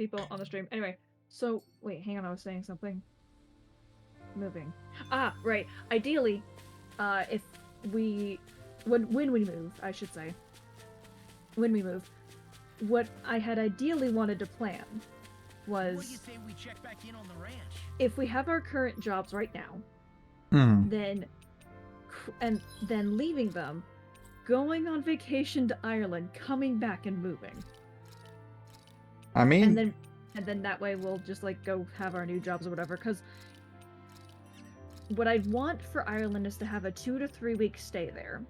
people on the stream. Anyway, so wait, hang on, I was saying something. Moving. Ah, right. Ideally, if we when we move, I should say. When we move, what I had ideally wanted to plan was What do you say we check back in on the ranch? if we have our current jobs right now, then leaving them, going on vacation to Ireland, coming back and moving. I mean, and then that way we'll just like go have our new jobs or whatever. Because what I'd want for Ireland is to have a 2 to 3 week stay there,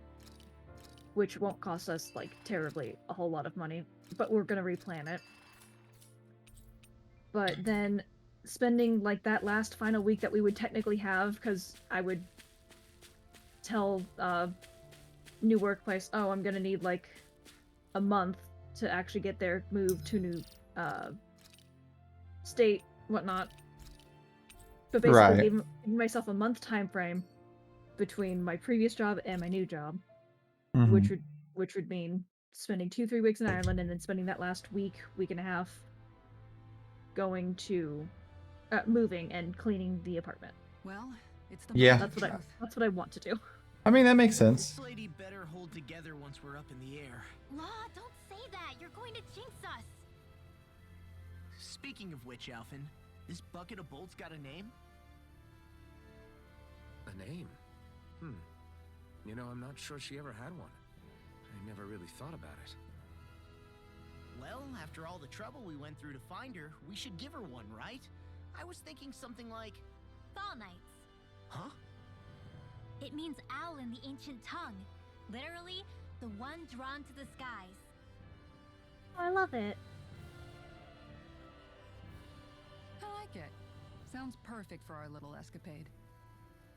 which won't cost us like terribly a whole lot of money, but we're gonna replan it. But then spending like that last final week that we would technically have, because I would tell new workplace, oh, I'm gonna need like a month to actually get there, move to new state, whatnot. But basically giving myself a month time frame between my previous job and my new job, which would mean spending 2-3 weeks in Ireland and then spending that last week and a half going to moving and cleaning the apartment. Well, it's the that's what I want to do. I mean, that makes sense. This lady better hold together once we're up in the air. Law, don't say that. You're going to jinx us. Speaking of which, Alphen, this bucket of bolts got a name? A name? You know, I'm not sure she ever had one. I never really thought about it. Well, after all the trouble we went through to find her, we should give her one, right? I was thinking something like... Fall Knights. Huh? It means owl in the ancient tongue. Literally, the one drawn to the skies. Oh, I love it. I like it. Sounds perfect for our little escapade.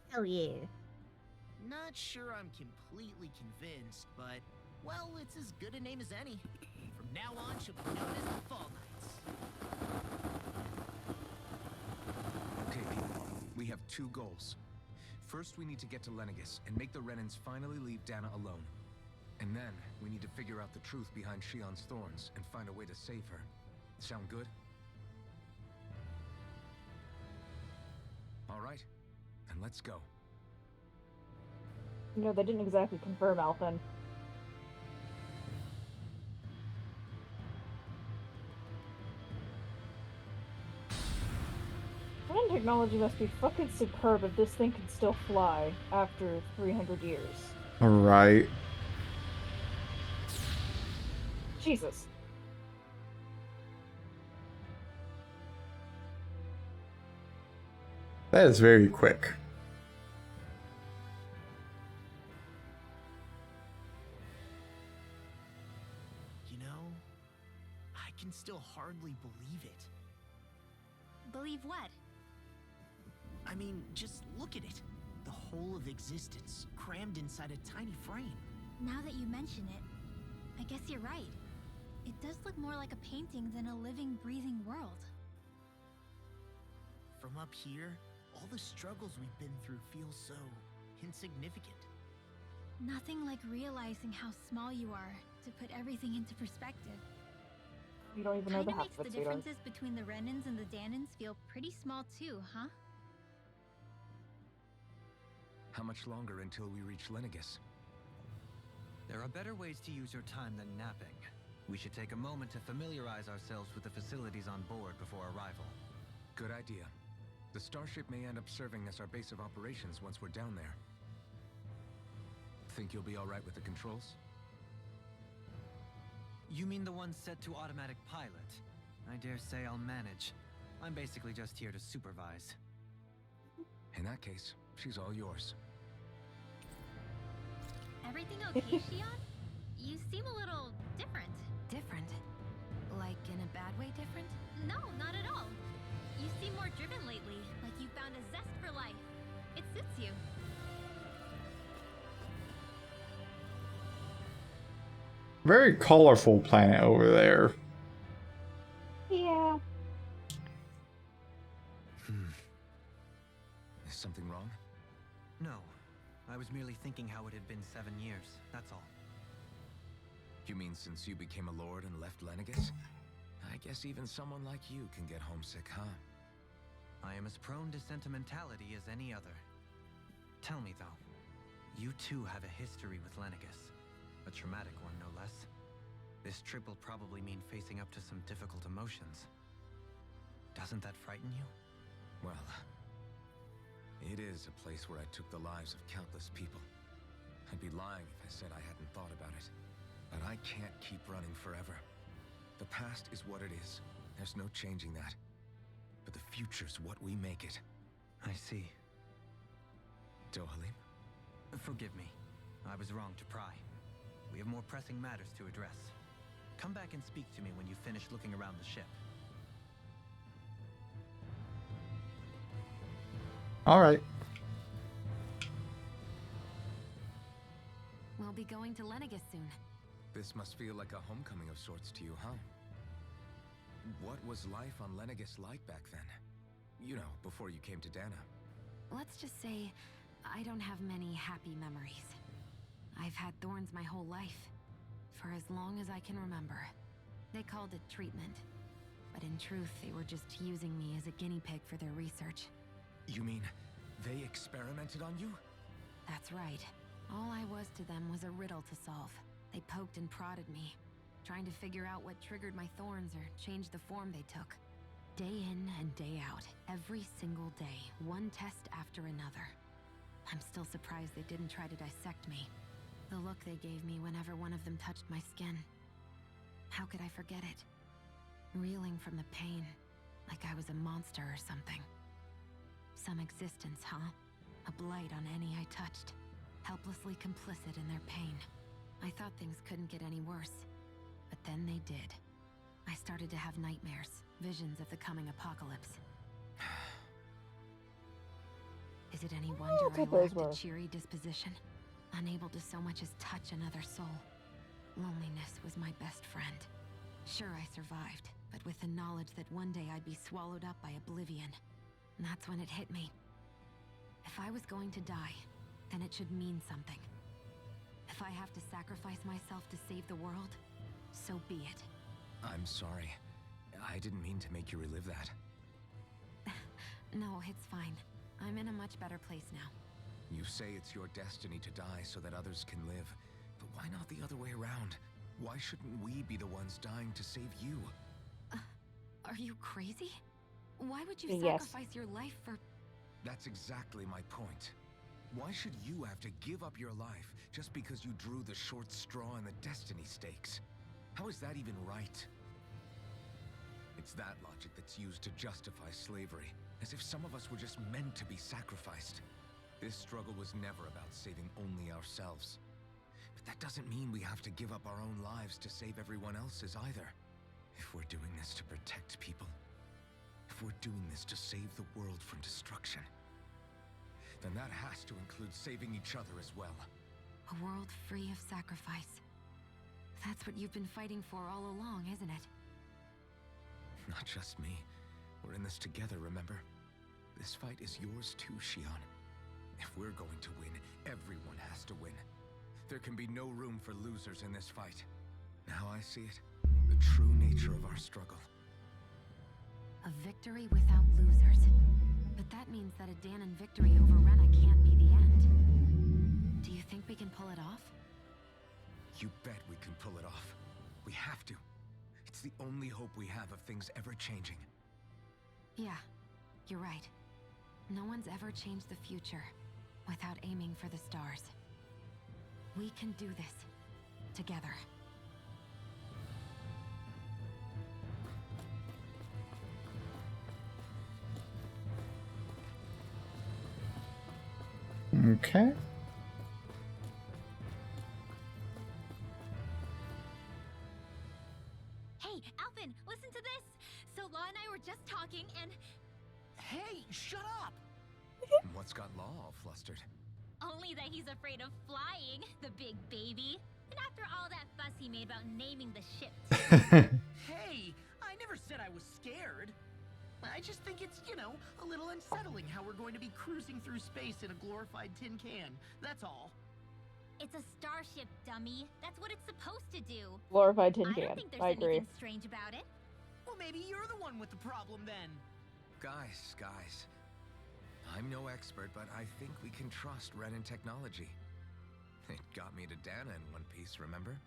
Hell yeah. Not sure I'm completely convinced, but, well, it's as good a name as any. From now on, she'll be known as the Fall Knights. Okay, people. We have 2 goals. First, we need to get to Lenegis and make the Renans finally leave Dana alone. And then, we need to figure out the truth behind Shion's thorns and find a way to save her. Sound good? All right, then let's go. You know, they didn't exactly confirm Alphen. Ren technology must be fucking superb if this thing can still fly after 300 years. Right. Jesus. That is very quick. You know, I can still hardly believe it. Believe what? I mean, just look at it. The whole of existence, crammed inside a tiny frame. Now that you mention it, I guess you're right. It does look more like a painting than a living, breathing world. From up here, all the struggles we've been through feel so insignificant. Nothing like realizing how small you are to put everything into perspective. You don't even know the Kinda half makes of the it, sweetheart. differences between the Renans and the Danans feel pretty small too, huh? How much longer until we reach Lenegis? There are better ways to use your time than napping. We should take a moment to familiarize ourselves with the facilities on board before arrival. Good idea. The starship may end up serving as our base of operations once we're down there. Think you'll be all right with the controls? You mean the one set to automatic pilot? I dare say I'll manage. I'm basically just here to supervise. In that case, she's all yours. Everything okay, Shion? You seem a little different. Different? Like in a bad way different? No, not at all. You seem more driven lately, like you found a zest for life. It suits you. Very colorful planet over there. Yeah. Is something wrong? No. I was merely thinking how it had been 7 years, that's all. You mean since you became a lord and left Lenegis? I guess even someone like you can get homesick, huh? I am as prone to sentimentality as any other. Tell me though, you too have a history with Lenegis. A traumatic one, no less. This trip will probably mean facing up to some difficult emotions. Doesn't that frighten you? Well, it is a place where I took the lives of countless people. I'd be lying if I said I hadn't thought about it. But I can't keep running forever. The past is what it is. There's no changing that. But the future's what we make it. I see. Dohalim? Forgive me. I was wrong to pry. We have more pressing matters to address. Come back and speak to me when you finish looking around the ship. All right. We'll be going to Lenegis soon. This must feel like a homecoming of sorts to you, huh? What was life on Lenegis like back then? You know, before you came to Dana. Let's just say, I don't have many happy memories. I've had thorns my whole life, for as long as I can remember. They called it treatment, but in truth, they were just using me as a guinea pig for their research. You mean, they experimented on you? That's right. All I was to them was a riddle to solve. They poked and prodded me, trying to figure out what triggered my thorns or changed the form they took. Day in and day out, every single day, one test after another. I'm still surprised they didn't try to dissect me. The look they gave me whenever one of them touched my skin. How could I forget it? Reeling from the pain, like I was a monster or something. Some existence, huh? A blight on any I touched. Helplessly complicit in their pain. I thought things couldn't get any worse. But then they did. I started to have nightmares, visions of the coming apocalypse. Is it any wonder I lacked a cheery disposition? Unable to so much as touch another soul. Loneliness was my best friend. Sure, I survived, but with the knowledge that one day I'd be swallowed up by oblivion. And that's when it hit me. If I was going to die, then it should mean something. If I have to sacrifice myself to save the world, so be it. I'm sorry. I didn't mean to make you relive that. No, it's fine. I'm in a much better place now. You say it's your destiny to die so that others can live. But why not the other way around? Why shouldn't we be the ones dying to save you? Are you crazy? Why would you sacrifice your life for... That's exactly my point. Why should you have to give up your life just because you drew the short straw in the destiny stakes? How is that even right? It's that logic that's used to justify slavery, as if some of us were just meant to be sacrificed. This struggle was never about saving only ourselves. But that doesn't mean we have to give up our own lives to save everyone else's either. If we're doing this to protect people, if we're doing this to save the world from destruction, then that has to include saving each other as well. A world free of sacrifice. That's what you've been fighting for all along, isn't it? Not just me. We're in this together, remember? This fight is yours too, Shion. If we're going to win, everyone has to win. There can be no room for losers in this fight. Now I see it. The true nature of our struggle. A victory without losers. But that means that a Danon victory over Rena can't be the end. Do you think we can pull it off? You bet we can pull it off. We have to. It's the only hope we have of things ever changing. Yeah, you're right. No one's ever changed the future without aiming for the stars. We can do this together. Okay. Hey, Alvin, listen to this! So Law and I were just talking and... Hey, shut up! What's got Law all flustered? Only that he's afraid of flying, the big baby. And after all that fuss he made about naming the ship. Hey, I never said I was scared. I just think it's, you know, a little unsettling how we're going to be cruising through space in a glorified tin can. That's all. It's a starship, dummy. That's what it's supposed to do. Glorified tin I can. don't think there's I agree. anything strange about it. Well, maybe you're the one with the problem then. Guys. I'm no expert, but I think we can trust Renin technology. It got me to Dana in one piece, remember?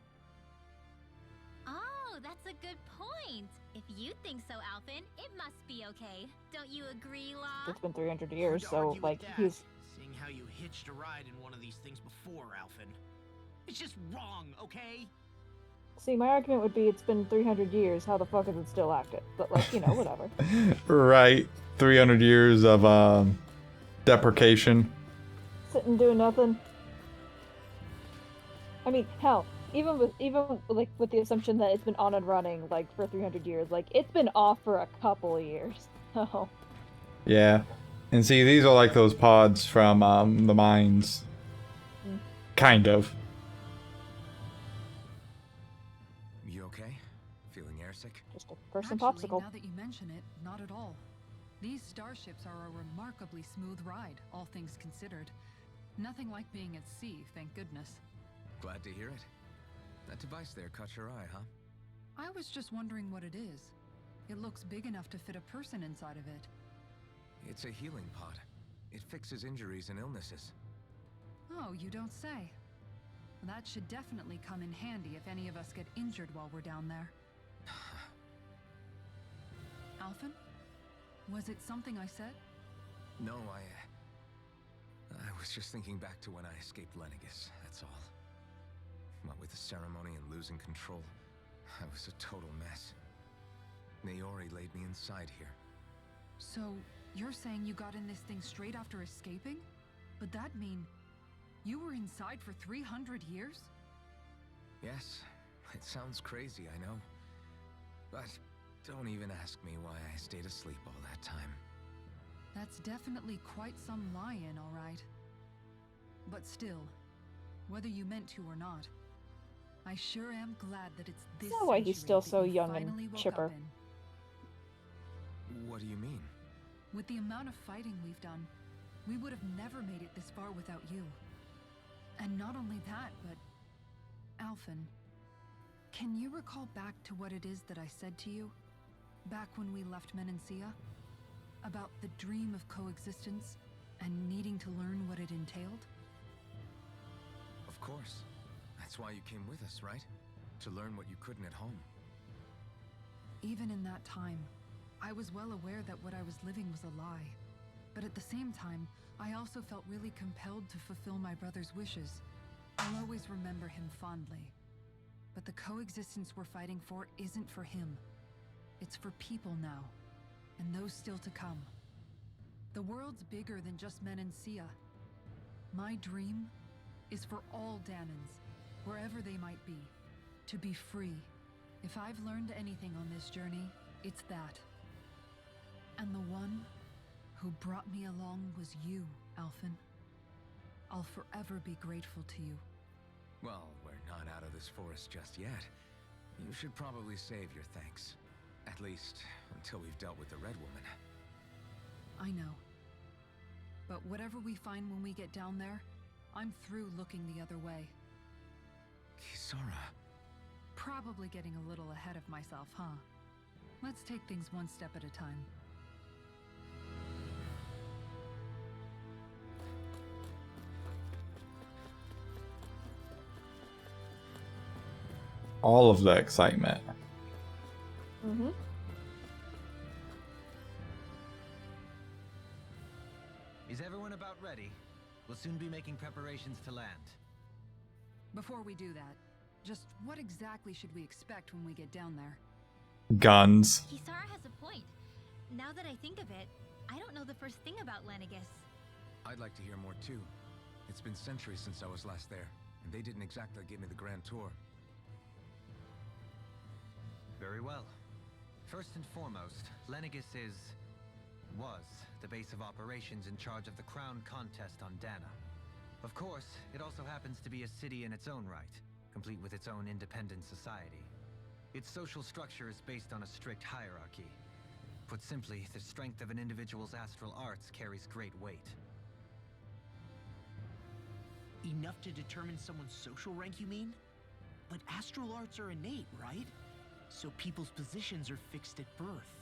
Oh, that's a good point. If you think so, Alphen, it must be okay. Don't you agree, Law? It's been 300 years, Hard to so argue like with that, he's seeing how you hitched a ride in one of these things before, Alphen. It's just wrong, okay? see, my argument would be it's been 300 years. How the fuck is it still active? But like, you know, whatever. Right. 300 years of deprecation. Sitting doing nothing. I mean, hell, even with the assumption that it's been on and running like for 300 years, like it's been off for a couple of years. So Yeah. And see, these are like those pods from the mines. Kind of. You okay? Feeling airsick? just a person Actually, popsicle. now that you mention it, not at all. These starships are a remarkably smooth ride, all things considered. Nothing like being at sea, thank goodness. Glad to hear it. That device there caught your eye, huh? I was just wondering what it is. It looks big enough to fit a person inside of it. It's a healing pod. It fixes injuries and illnesses. Oh, you don't say. That should definitely come in handy if any of us get injured while we're down there. Alphen? Was it something I said? No, I was just thinking back to when I escaped Lenegis, that's all. What with the ceremony and losing control, I was a total mess. Naori laid me inside here. So, you're saying you got in this thing straight after escaping? But that mean you were inside for 300 years? Yes, it sounds crazy, I know. But don't even ask me why I stayed asleep all that time. That's definitely quite some lie-in, all right. But still, whether you meant to or not, I sure am glad that it's this Is that why he's still century so that you young and finally woke chipper? up in. What do you mean? With the amount of fighting we've done, we would have never made it this far without you. And not only that, but... Alphen, can you recall back to what it is that I said to you? Back when we left Menancia? About the dream of coexistence, and needing to learn what it entailed? Of course. That's why you came with us, right? To learn what you couldn't at home. Even in that time, I was well aware that what I was living was a lie. But at the same time, I also felt really compelled to fulfill my brother's wishes. I'll always remember him fondly. But the coexistence we're fighting for isn't for him. It's for people now, and those still to come. The world's bigger than just Menancia. My dream is for all Danans, wherever they might be, to be free. If I've learned anything on this journey, it's that. And the one who brought me along was you, Alphen. I'll forever be grateful to you. Well, we're not out of this forest just yet. You should probably save your thanks. At least, until we've dealt with the Red Woman. I know. But whatever we find when we get down there, I'm through looking the other way. Kisara. Probably getting a little ahead of myself, huh? Let's take things one step at a time. All of the excitement. Mm-hmm. Is everyone about ready? We'll soon be making preparations to land. Before we do that, just what exactly should we expect when we get down there? Guns. Kisara has a point. Now that I think of it, I don't know the first thing about Lenegis. I'd like to hear more too. It's been centuries since I was last there, and they didn't exactly give me the grand tour. Very well. First and foremost, Lenegis was the base of operations in charge of the crown contest on Dana. Of course, it also happens to be a city in its own right, complete with its own independent society. Its social structure is based on a strict hierarchy. Put simply, the strength of an individual's astral arts carries great weight. Enough to determine someone's social rank, you mean? But astral arts are innate, right? So people's positions are fixed at birth.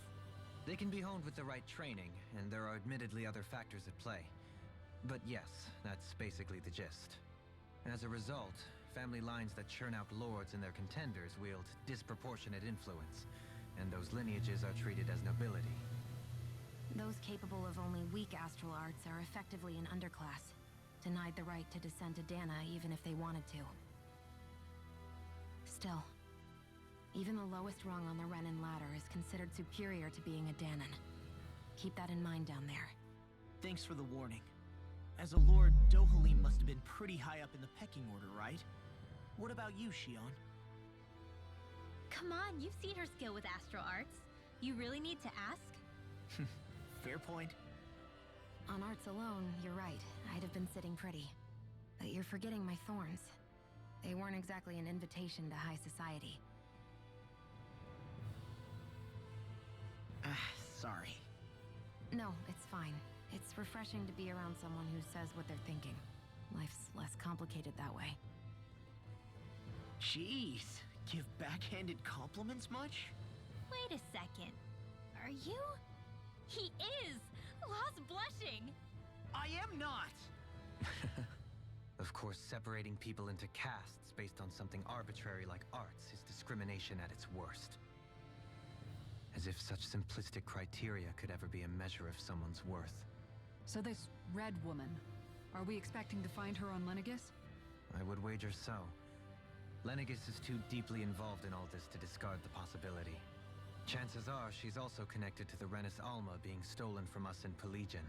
They can be honed with the right training, and there are admittedly other factors at play. But yes, that's basically the gist. As a result, family lines that churn out lords and their contenders wield disproportionate influence, and those lineages are treated as nobility. Those capable of only weak astral arts are effectively an underclass, denied the right to descend to Dana even if they wanted to. Still, even the lowest rung on the Renin ladder is considered superior to being a Danon. Keep that in mind down there. Thanks for the warning. As a lord, Dohalim must have been pretty high up in the pecking order, right? What about you, Shion? Come on, you've seen her skill with astral arts. You really need to ask? Fair point. On arts alone, you're right. I'd have been sitting pretty. But you're forgetting my thorns. They weren't exactly an invitation to high society. Sorry. No, it's fine. It's refreshing to be around someone who says what they're thinking. Life's less complicated that way. Jeez, give backhanded compliments much? Wait a second. Are you? He is! Lost blushing! I am not! Of course, separating people into castes based on something arbitrary like arts is discrimination at its worst. As if such simplistic criteria could ever be a measure of someone's worth. So this red woman, are we expecting to find her on Lenegis? I would wager so. Lenegis is too deeply involved in all this to discard the possibility. Chances are she's also connected to the Renis Alma being stolen from us in Pelegion.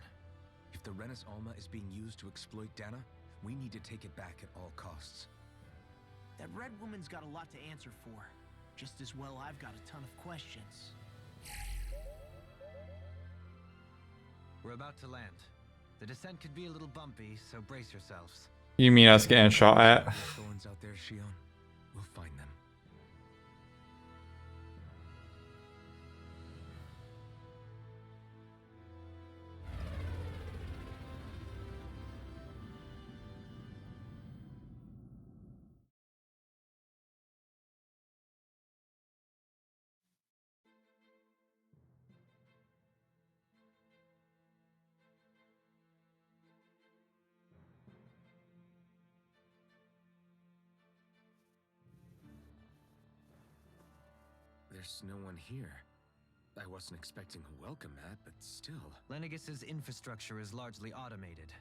If the Renis Alma is being used to exploit Dana, we need to take it back at all costs. That red woman's got a lot to answer for. Just as well I've got a ton of questions. We're about to land. The descent could be a little bumpy, so brace yourselves. You mean us getting shot at? Thorns out there, Shion. We'll find them. There's no one here. I wasn't expecting a welcome mat, but still. Lenegis's infrastructure is largely automated.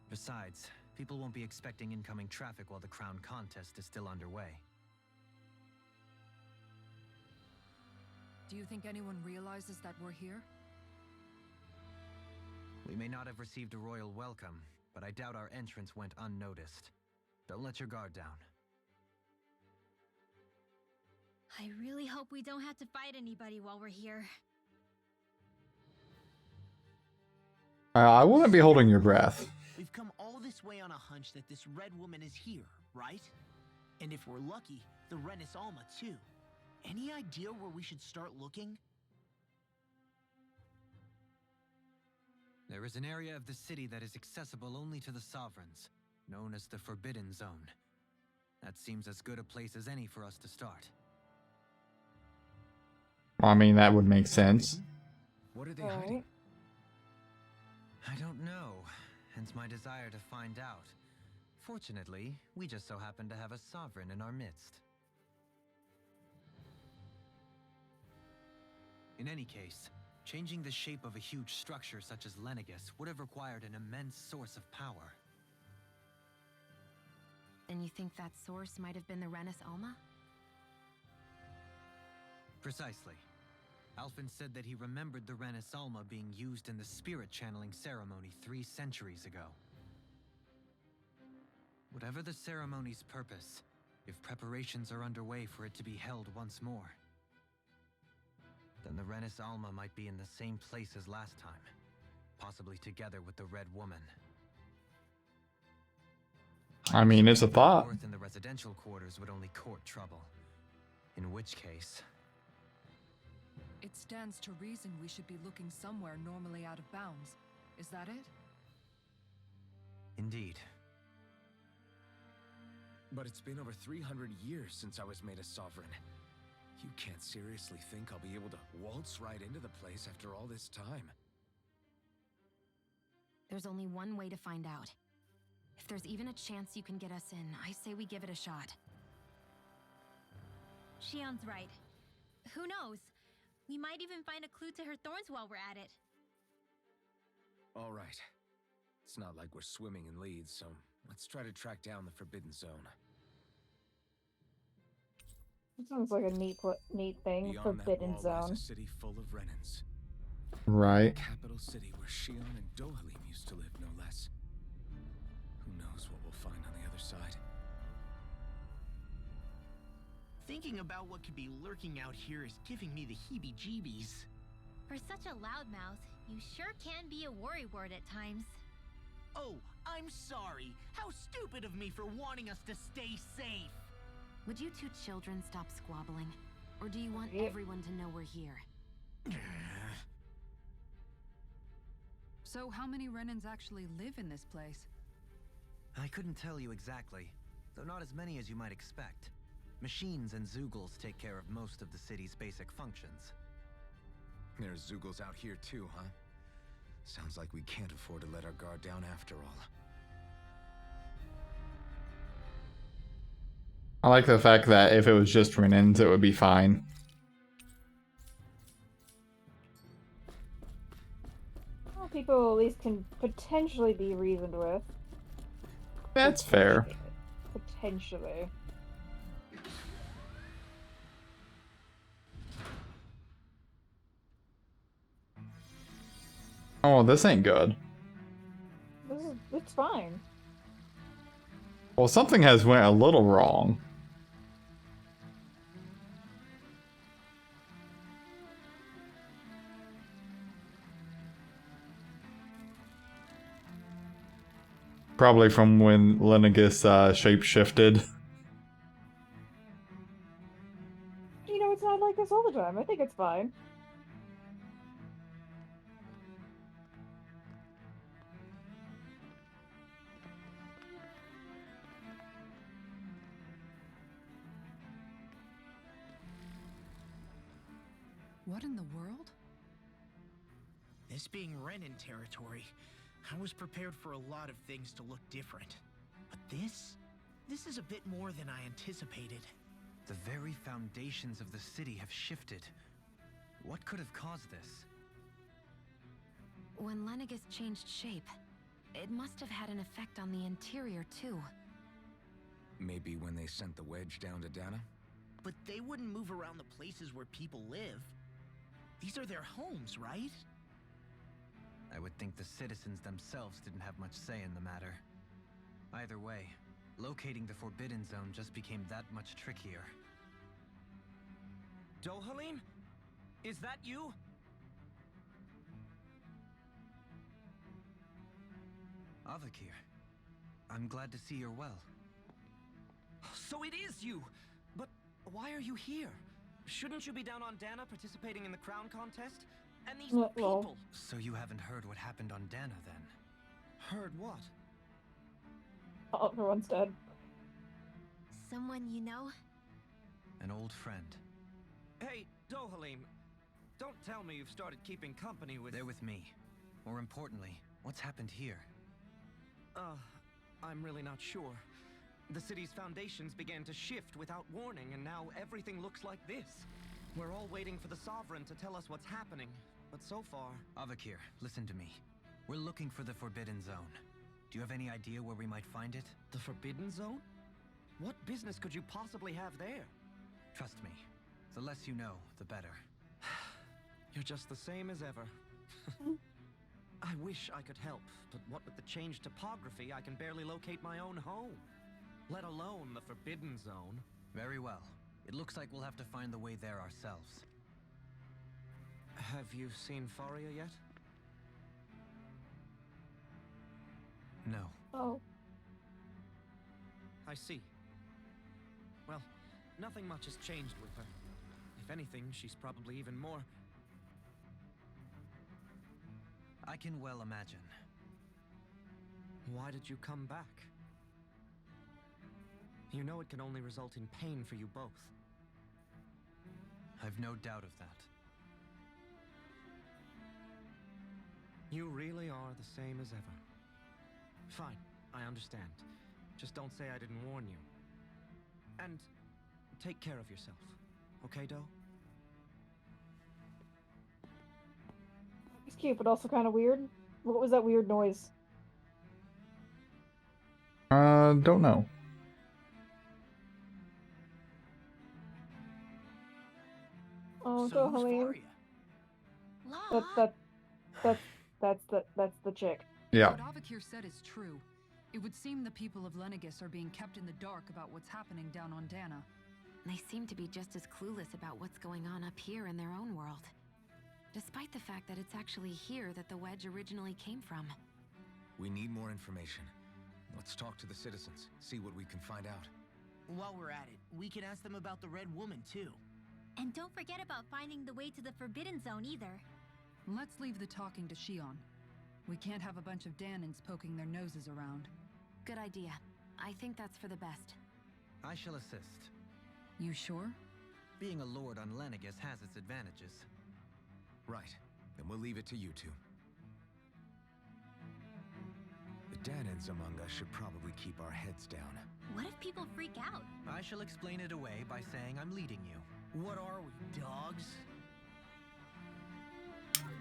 Besides, people won't be expecting incoming traffic while the crown contest is still underway. Do you think anyone realizes that we're here? We may not have received a royal welcome, but I doubt our entrance went unnoticed. Don't let your guard down. I really hope we don't have to fight anybody while we're here. I wouldn't be holding your breath. We've come all this way on a hunch that this red woman is here, right? And if we're lucky, the Renis Alma too. Any idea where we should start looking? There is an area of the city that is accessible only to the sovereigns, known as the Forbidden Zone. That seems as good a place as any for us to start. I mean, that would make sense. What are they hiding? I don't know, hence my desire to find out. Fortunately, we just so happen to have a sovereign in our midst. In any case, changing the shape of a huge structure such as Lenegis would have required an immense source of power. And you think that source might have been the Renis Alma? Precisely. Alphen said that he remembered the Renis Alma being used in the spirit channeling ceremony 3 centuries ago. Whatever the ceremony's purpose, if preparations are underway for it to be held once more, then the Renis Alma might be in the same place as last time, possibly together with the Red Woman. I mean, it's a thought. North in the residential quarters would only court trouble. In which case... It stands to reason we should be looking somewhere normally out of bounds. Is that it? Indeed. But it's been over 300 years since I was made a sovereign. You can't seriously think I'll be able to waltz right into the place after all this time. There's only one way to find out. If there's even a chance you can get us in, I say we give it a shot. Shion's right. Who knows? We might even find a clue to her thorns while we're at it. All right. It's not like we're swimming in leads, so let's try to track down the Forbidden Zone. That sounds like a neat thing. Beyond Forbidden that wall Zone. lies a city full of Renans. Right. The capital city where Shion and Dohalim used to live, no less. Who knows what we'll find on the other side? Thinking about what could be lurking out here is giving me the heebie-jeebies. For such a loudmouth, you sure can be a worrywart at times. Oh, I'm sorry. How stupid of me for wanting us to stay safe. Would you two children stop squabbling? Or do you want Yeah. everyone to know we're here? So how many Renans actually live in this place? I couldn't tell you exactly, though not as many as you might expect. Machines and Zoogles take care of most of the city's basic functions. There's Zoogles out here too, huh? Sounds like we can't afford to let our guard down after all. I like the fact that if it was just Renans, it would be fine. Well, people at least can potentially be reasoned with. That's fair. Potentially. Oh, this ain't good. It's fine. Well, something has went a little wrong. Probably from when Lenegis shape-shifted. You know, it's not like this all the time. I think it's fine. What in the world? This being Renan territory, I was prepared for a lot of things to look different. But this is a bit more than I anticipated. The very foundations of the city have shifted. What could have caused this? When Lenegis changed shape, it must have had an effect on the interior too. Maybe when they sent the wedge down to Dana? But they wouldn't move around the places where people live. These are their homes, right? I would think the citizens themselves didn't have much say in the matter. Either way, locating the Forbidden Zone just became that much trickier. Dohalim? Is that you? Avakir, I'm glad to see you're well. So it is you! But why are you here? Shouldn't you be down on Dana participating in the crown contest? And these Well- people... So you haven't heard what happened on Dana then? Heard what? Oh, everyone's dead. Someone you know? An old friend. Hey, Dohalim, don't tell me you've started keeping company with... They're with me. More importantly, what's happened here? I'm really not sure. The city's foundations began to shift without warning, and now everything looks like this. We're all waiting for the Sovereign to tell us what's happening, but so far... Avakir, listen to me. We're looking for the Forbidden Zone. Do you have any idea where we might find it? The Forbidden Zone? What business could you possibly have there? Trust me. The less you know, the better. You're just the same as ever. I wish I could help, but what with the changed topography, I can barely locate my own home. Let alone the Forbidden Zone. Very well. It looks like we'll have to find the way there ourselves. Have you seen Faria yet? No. Oh. I see. Well, nothing much has changed with her. If anything, she's probably even more... I can well imagine. Why did you come back? You know it can only result in pain for you both. I've no doubt of that. You really are the same as ever. Fine, I understand. Just don't say I didn't warn you. And take care of yourself, okay, Doe? He's cute, but also kind of weird. What was that weird noise? Don't know. Oh, So so who's Helene. Faria? That's the chick. Yeah. What Avakir said is true. It would seem the people of Lenegis are being kept in the dark about what's happening down on Dana. They seem to be just as clueless about what's going on up here in their own world. Despite the fact that it's actually here that the wedge originally came from. We need more information. Let's talk to the citizens, see what we can find out. While we're at it, we can ask them about the Red Woman, too. And don't forget about finding the way to the Forbidden Zone either. Let's leave the talking to Shion. We can't have a bunch of Danans poking their noses around. Good idea. I think that's for the best. I shall assist. You sure? Being a lord on Lenegis has its advantages. Right. Then we'll leave it to you two. The Danans among us should probably keep our heads down. What if people freak out? I shall explain it away by saying I'm leading you. What are we, dogs?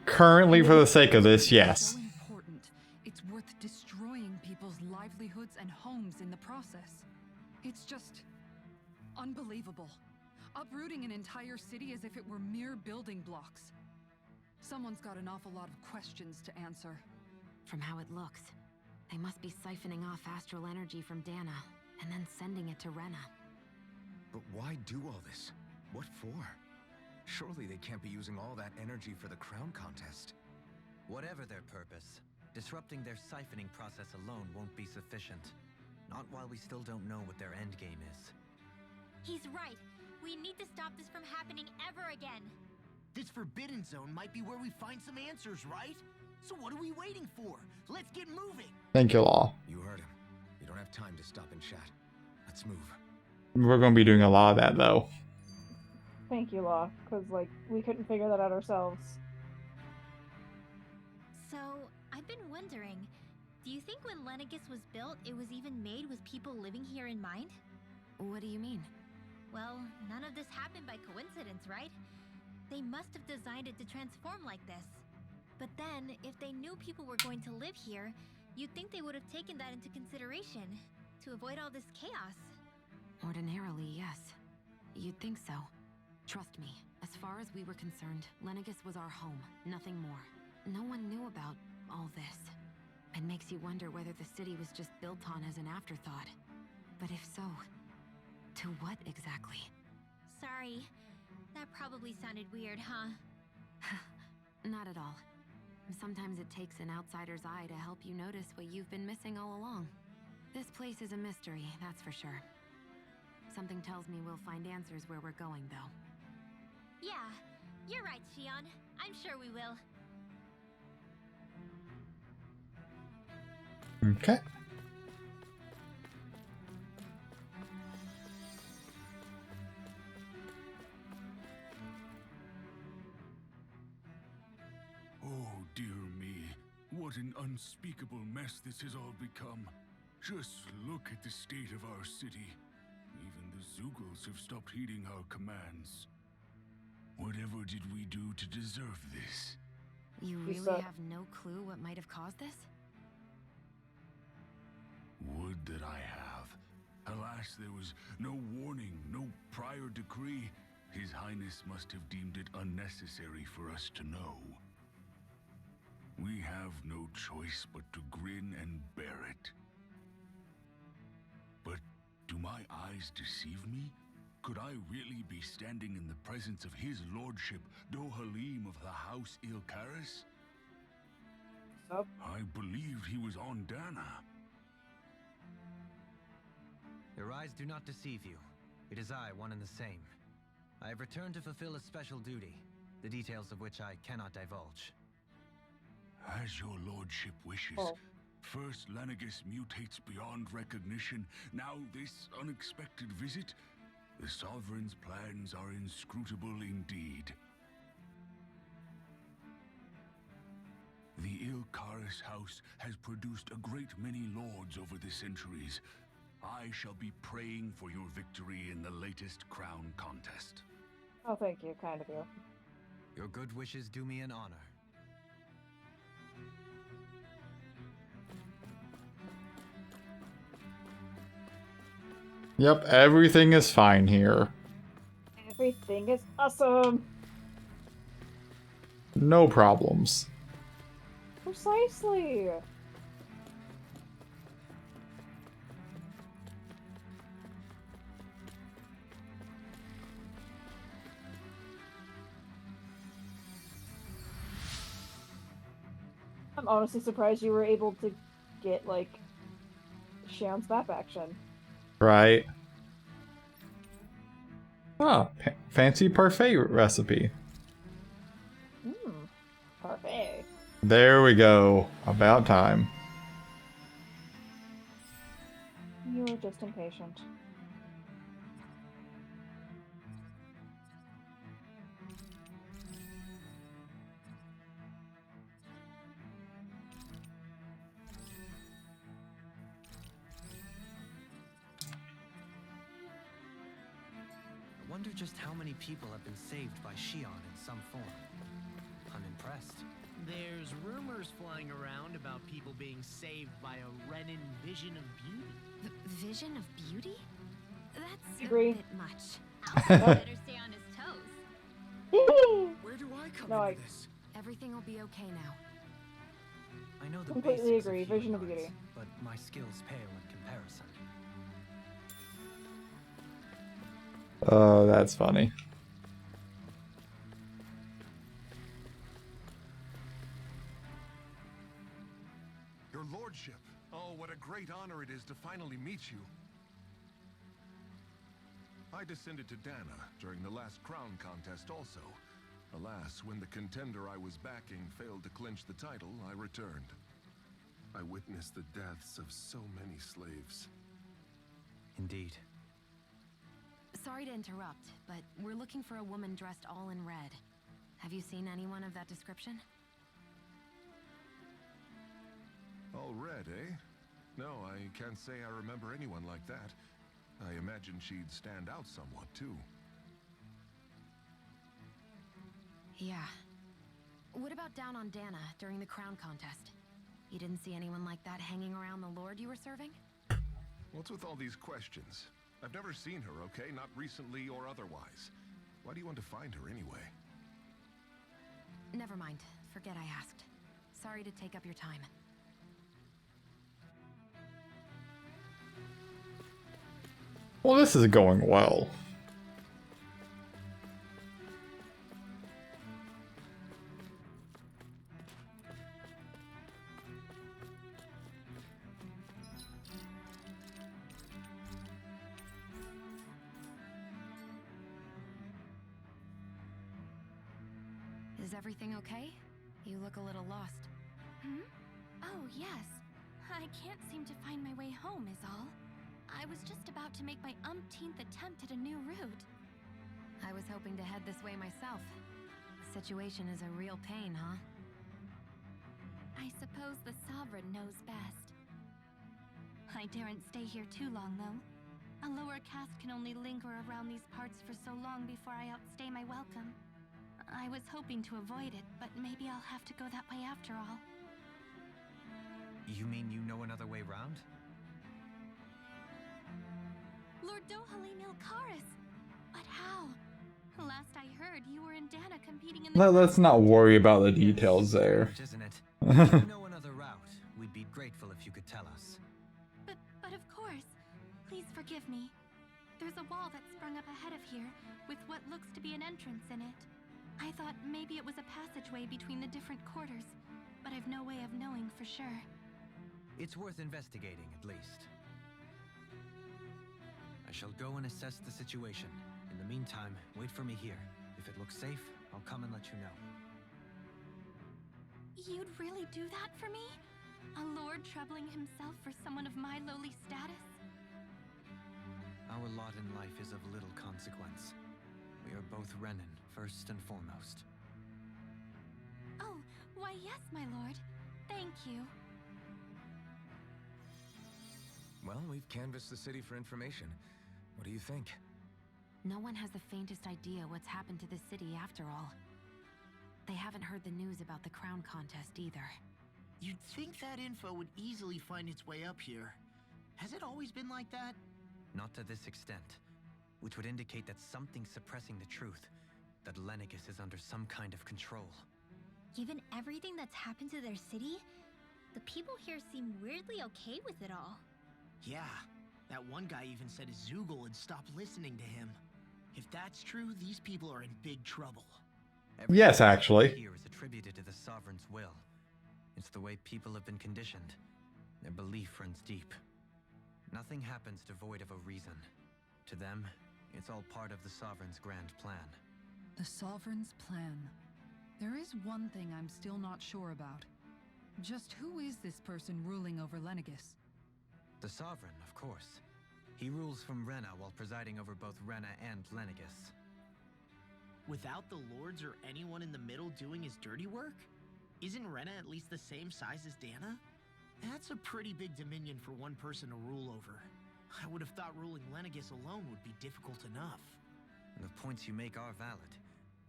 Currently, for the sake of this, yes. So important. It's worth destroying people's livelihoods and homes in the process. It's just unbelievable. Uprooting an entire city as if it were mere building blocks. Someone's got an awful lot of questions to answer. From how it looks, they must be siphoning off astral energy from Dana, and then sending it to Rena. But why do all this? What for? Surely they can't be using all that energy for the crown contest. Whatever their purpose, disrupting their siphoning process alone won't be sufficient. Not while we still don't know what their endgame is. He's right. We need to stop this from happening ever again. This Forbidden Zone might be where we find some answers, right? So what are we waiting for? Let's get moving! Thank you, Law. You heard him. We don't have time to stop and chat. Let's move. We're going to be doing a lot of that, though. Thank you, Law, because, like, we couldn't figure that out ourselves. So, I've been wondering, do you think when Lenegis was built, it was even made with people living here in mind? What do you mean? Well, none of this happened by coincidence, right? They must have designed it to transform like this. But then, if they knew people were going to live here, you'd think they would have taken that into consideration, to avoid all this chaos. Ordinarily, yes. You'd think so. Trust me, as far as we were concerned, Lenegis was our home, nothing more. No one knew about all this. It makes you wonder whether the city was just built on as an afterthought. But if so, to what exactly? Sorry, that probably sounded weird, huh? Not at all. Sometimes it takes an outsider's eye to help you notice what you've been missing all along. This place is a mystery, that's for sure. Something tells me we'll find answers where we're going, though. Yeah, you're right, Shion. I'm sure we will. Okay. Oh, dear me. What an unspeakable mess this has all become. Just look at the state of our city. Even the Zugals have stopped heeding our commands. Whatever did we do to deserve this? You really have no clue what might have caused this? Would that I have. Alas, there was no warning, no prior decree. His Highness must have deemed it unnecessary for us to know. We have no choice but to grin and bear it. But do my eyes deceive me? Could I really be standing in the presence of his lordship, Dohalim of the House Ilkaris? I believed he was on Dana. Your eyes do not deceive you. It is I, one and the same. I have returned to fulfill a special duty, the details of which I cannot divulge. As your lordship wishes. First Lenegis mutates beyond recognition, now this unexpected visit. The Sovereign's plans are inscrutable indeed. The Ilkaris house has produced a great many lords over the centuries. I shall be praying for your victory in the latest crown contest. Oh, thank you. Kind of you. Your good wishes do me an honor. Yep, everything is fine here. Everything is awesome. No problems. Precisely. I'm honestly surprised you were able to get, like, Shion's map action. Right. Ah, fancy parfait recipe. Parfait. There we go. About time. You were just impatient. I wonder just how many people have been saved by Shion in some form. I'm impressed. There's rumors flying around about people being saved by a Renin vision of beauty. The vision of beauty? That's Agree. a bit much. Better stay on his toes. Where do I come No, into this? Everything will be okay now. I know the Completely basics agree. of Vision of healing beauty. arts, but my skills pale in comparison. Oh, that's funny. Your lordship. Oh, what a great honor it is to finally meet you. I descended to Dana during the last crown contest also. Alas, when the contender I was backing failed to clinch the title, I returned. I witnessed the deaths of so many slaves. Indeed. Sorry to interrupt, but we're looking for a woman dressed all in red. Have you seen anyone of that description? All red, eh? No, I can't say I remember anyone like that. I imagine she'd stand out somewhat, too. Yeah. What about down on Dana during the crown contest? You didn't see anyone like that hanging around the lord you were serving? What's with all these questions? I've never seen her, okay? Not recently or otherwise. Why do you want to find her anyway? Never mind. Forget I asked. Sorry to take up your time. Well, this is going well. Is everything okay? You look a little lost. Hmm? Oh, yes. I can't seem to find my way home, is all. I was just about to make my umpteenth attempt at a new route. I was hoping to head this way myself. The situation is a real pain, huh? I suppose the Sovereign knows best. I daren't stay here too long, though. A lower caste can only linger around these parts for so long before I outstay my welcome. I was hoping to avoid it, but maybe I'll have to go that way after all. You mean you know another way round? Lord Dohalim Ilkaris! But how? Last I heard, you were in Dana competing in the... Let's not worry about the details there. Isn't it? If you know another route, we'd be grateful if you could tell us. But of course. Please forgive me. There's a wall that sprung up ahead of here, with what looks to be an entrance in it. I thought maybe it was a passageway between the different quarters, but I've no way of knowing for sure. It's worth investigating, at least. I shall go and assess the situation. In the meantime, wait for me here. If it looks safe, I'll come and let you know. You'd really do that for me? A lord troubling himself for someone of my lowly status? Our Our lot in life is of little consequence. We are both Renin, first and foremost. Oh, why yes, my lord. Thank you. Well, we've canvassed the city for information. What do you think? No one has the faintest idea what's happened to the city after all. They haven't heard the news about the crown contest either. You'd think that info would easily find its way up here. Has it always been like that? Not to this extent, which would indicate that something's suppressing the truth, that Lenegis is under some kind of control. Given everything that's happened to their city, the people here seem weirdly okay with it all. Yeah, that one guy even said Zoogle had stopped listening to him. If that's true, these people are in big trouble. Yes, actually. Here is attributed to the Sovereign's will. It's the way people have been conditioned. Their belief runs deep. Nothing happens devoid of a reason. To them, it's all part of the Sovereign's grand plan. The Sovereign's plan. There is one thing I'm still not sure about. Just who is this person ruling over Lenegis? The Sovereign, of course. He rules from Rena while presiding over both Rena and Lenegis. Without the lords or anyone in the middle doing his dirty work? Isn't Rena at least the same size as Dana? That's a pretty big dominion for one person to rule over. I would have thought ruling Lenegis alone would be difficult enough. The points you make are valid,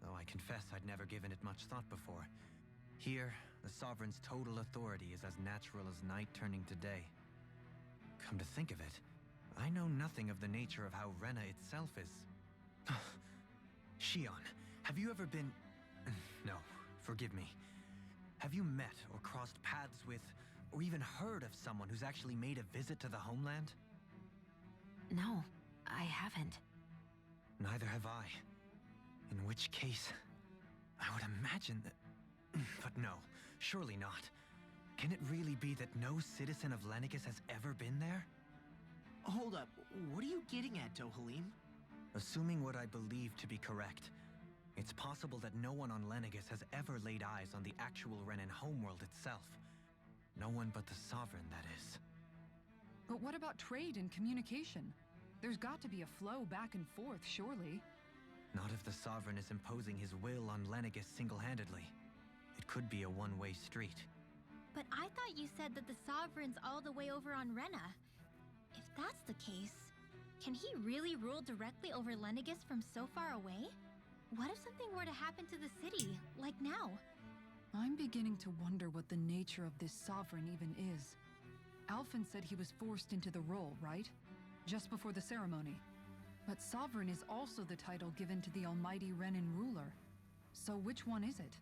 though I confess I'd never given it much thought before. Here, the Sovereign's total authority is as natural as night turning to day. Come to think of it, I know nothing of the nature of how Rena itself is. Shion, have you ever been... No, forgive me. Have you met or crossed paths with, or even heard of someone who's actually made a visit to the homeland? No, I haven't. Neither have I. In which case, I would imagine that... But no, surely not. Can it really be that no citizen of Lenegis has ever been there? Hold up, what are you getting at, Dohalim? Assuming what I believe to be correct, it's possible that no one on Lenegis has ever laid eyes on the actual Renin homeworld itself. No one but the Sovereign, that is. But what about trade and communication? There's got to be a flow back and forth, surely. Not if the Sovereign is imposing his will on Lenegis single-handedly. It could be a one-way street. But I thought you said that the Sovereign's all the way over on Rena. If that's the case, can he really rule directly over Lenegis from so far away? What if something were to happen to the city, like now? I'm beginning to wonder what the nature of this Sovereign even is. Alphen said he was forced into the role, right? Just before the ceremony. But Sovereign is also the title given to the almighty Renin ruler. So which one is it?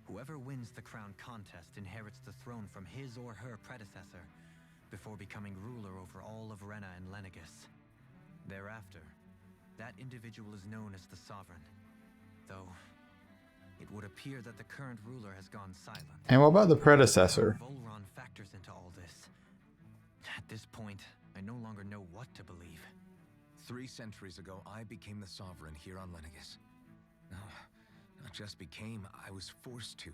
Whoever wins the crown contest inherits the throne from his or her predecessor, before becoming ruler over all of Rena and Lenegis. Thereafter, that individual is known as the Sovereign, though it would appear that the current ruler has gone silent. And what about the predecessor? Volron factors into all this. At this point, I no longer know what to believe. 3 centuries ago, I became the Sovereign here on Lenegis. No, not just became, I was forced to.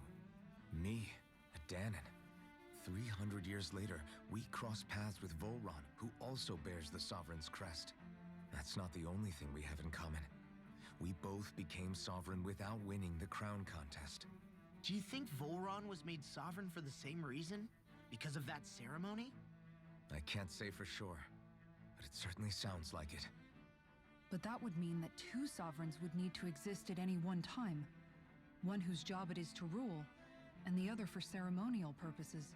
Me, a Danon. 300 years later, we cross paths with Volron, who also bears the Sovereign's crest. That's not the only thing we have in common. We both became Sovereign without winning the crown contest. Do you think Volron was made Sovereign for the same reason? Because of that ceremony? I can't say for sure, but it certainly sounds like it. But that would mean that 2 Sovereigns would need to exist at any one time. One whose job it is to rule, and the other for ceremonial purposes.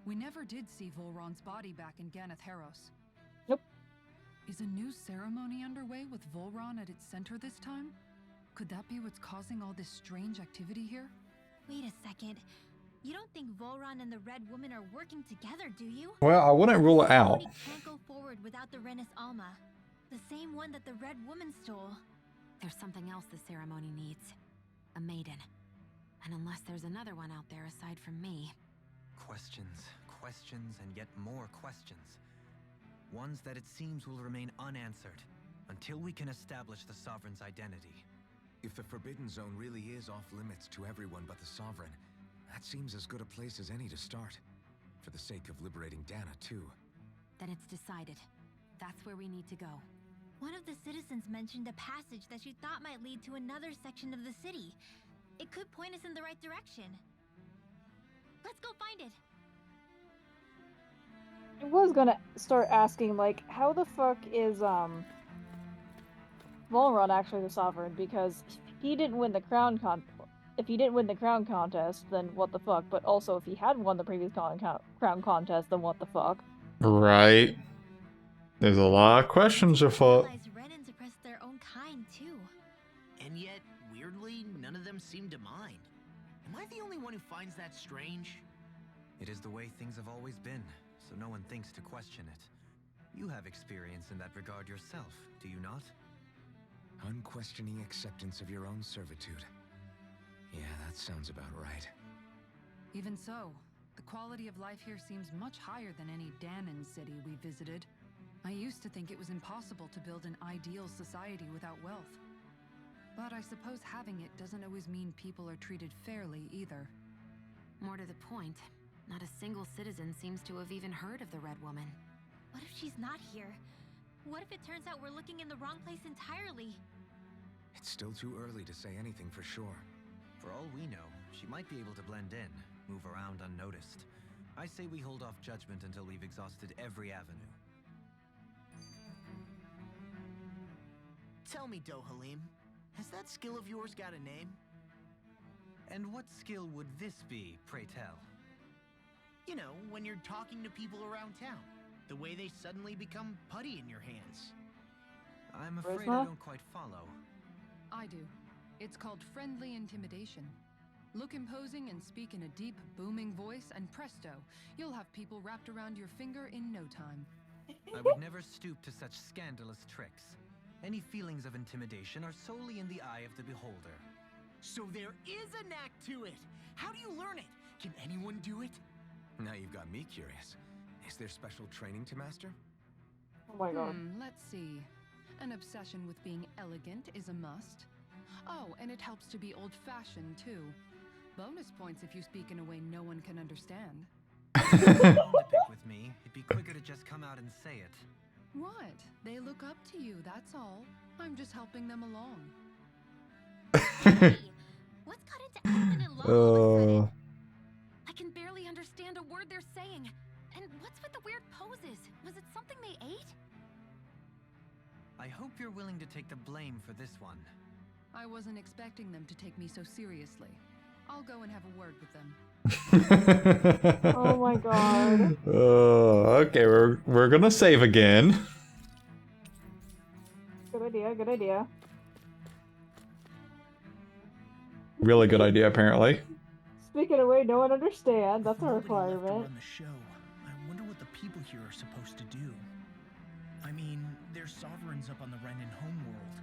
We never did see Volron's body back in Ganath Haros. Nope. Is a new ceremony underway with Volron at its center this time? Could that be what's causing all this strange activity here? Wait a second. You don't think Volron and the Red Woman are working together, do you? Well, I wouldn't rule it out. The can't go forward without the Renis Alma. The same one that the Red Woman stole. There's something else the ceremony needs. A maiden. And unless there's another one out there aside from me... Questions, questions, and yet more questions. Ones that it seems will remain unanswered until we can establish the Sovereign's identity. If the Forbidden Zone really is off limits to everyone but the Sovereign, that seems as good a place as any to start. For the sake of liberating Dana, too. Then it's decided. That's where we need to go. One of the citizens mentioned a passage that she thought might lead to another section of the city. It could point us in the right direction. Let's go find it. I was gonna start asking, like, how the fuck is Volron actually the sovereign? Because if he didn't win the crown contest, then what the fuck? But also, if he had won the previous crown contest, then what the fuck? Right. There's a lot of questions afoot. Renans oppress their own kind too. And yet, weirdly, none of them seem to mind. Am I the only one who finds that strange? It is the way things have always been, so no one thinks to question it. You have experience in that regard yourself, do you not? Unquestioning acceptance of your own servitude. Yeah, that sounds about right. Even so, the quality of life here seems much higher than any Danon city we visited. I used to think it was impossible to build an ideal society without wealth. But I suppose having it doesn't always mean people are treated fairly either. More to the point, not a single citizen seems to have even heard of the Red Woman. What if she's not here? What if it turns out we're looking in the wrong place entirely? It's still too early to say anything for sure. For all we know, she might be able to blend in, move around unnoticed. I say we hold off judgment until we've exhausted every avenue. Tell me, Dohalim, has that skill of yours got a name? And what skill would this be, pray tell? You know, when you're talking to people around town. The way they suddenly become putty in your hands. I'm afraid Charisma? I don't quite follow. I do. It's called friendly intimidation. Look imposing and speak in a deep, booming voice, and presto, you'll have people wrapped around your finger in no time. I would never stoop to such scandalous tricks. Any feelings of intimidation are solely in the eye of the beholder. So there is a knack to it! How do you learn it? Can anyone do it? Now you've got me curious. Is there special training to master? Oh my god. Let's see. An obsession with being elegant is a must. Oh, and it helps to be old-fashioned, too. Bonus points if you speak in a way no one can understand. If you had a bone to pick with me, it'd be quicker to just come out and say it. What? They look up to you, that's all. I'm just helping them along. Hey, what's got into Aspen and Love all of a sudden? I can barely understand a word they're saying. And what's with the weird poses? Was it something they ate? I hope you're willing to take the blame for this one. I wasn't expecting them to take me so seriously. I'll go and have a word with them. Oh my god. Okay, we're gonna save again. Good idea, good idea. Really good idea, apparently. Speak in a way no one understands, that's a Nobody left to requirement. run the show. I wonder what the people here are supposed to do. I mean, they're sovereigns up on the Renan homeworld,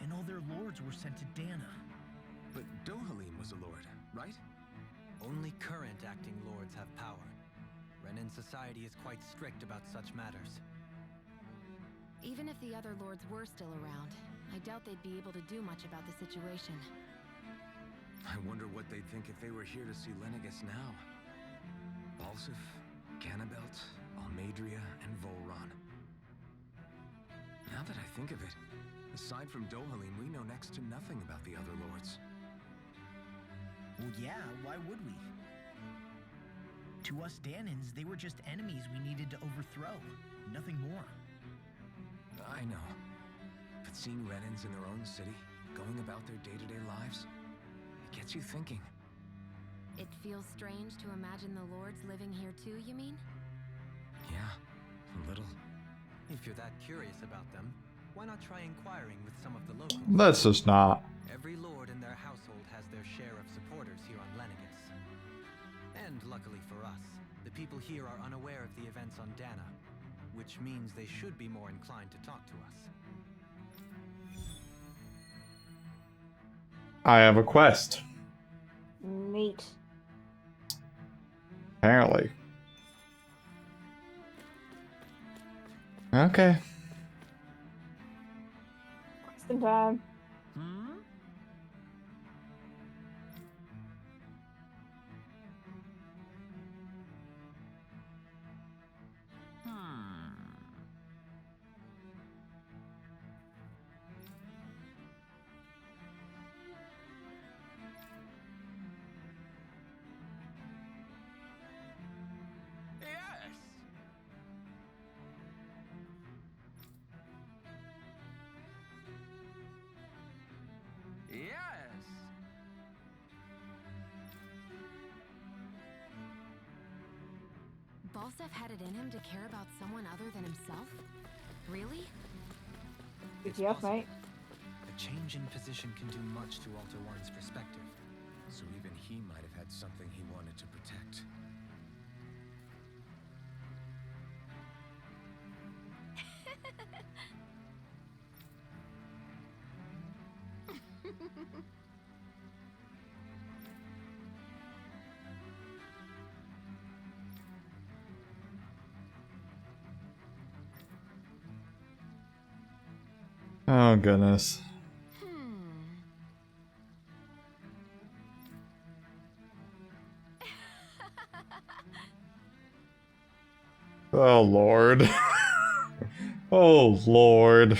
and all their lords were sent to Dana. But Dohalim was a lord, right? Only current acting lords have power. Renan society is quite strict about such matters. Even if the other lords were still around, I doubt they'd be able to do much about the situation. I wonder what they'd think if they were here to see Lenegis now. Balsif, Ganabelt, Almadria, and Volron. Now that I think of it, aside from Dohalim, we know next to nothing about the other lords. Well, yeah, why would we? To us Danans, they were just enemies we needed to overthrow. Nothing more. I know. But seeing Renans in their own city, going about their day-to-day lives, it gets you thinking. It feels strange to imagine the lords living here too, you mean? Yeah, a little. If you're that curious about them, why not try inquiring with some of the locals? Let's just not. Every lord in their household has their share of supporters here on Lenegis. And luckily for us, the people here are unaware of the events on Dana, which means they should be more inclined to talk to us. I have a quest. Neat. Apparently. Okay. Wasting time. Falstaff had it in him to care about someone other than himself? Really? It's Yes, possible. mate. A change in position can do much to alter one's perspective. So even he might have had something he wanted to protect. Oh, goodness. Oh, Lord. Oh, Lord.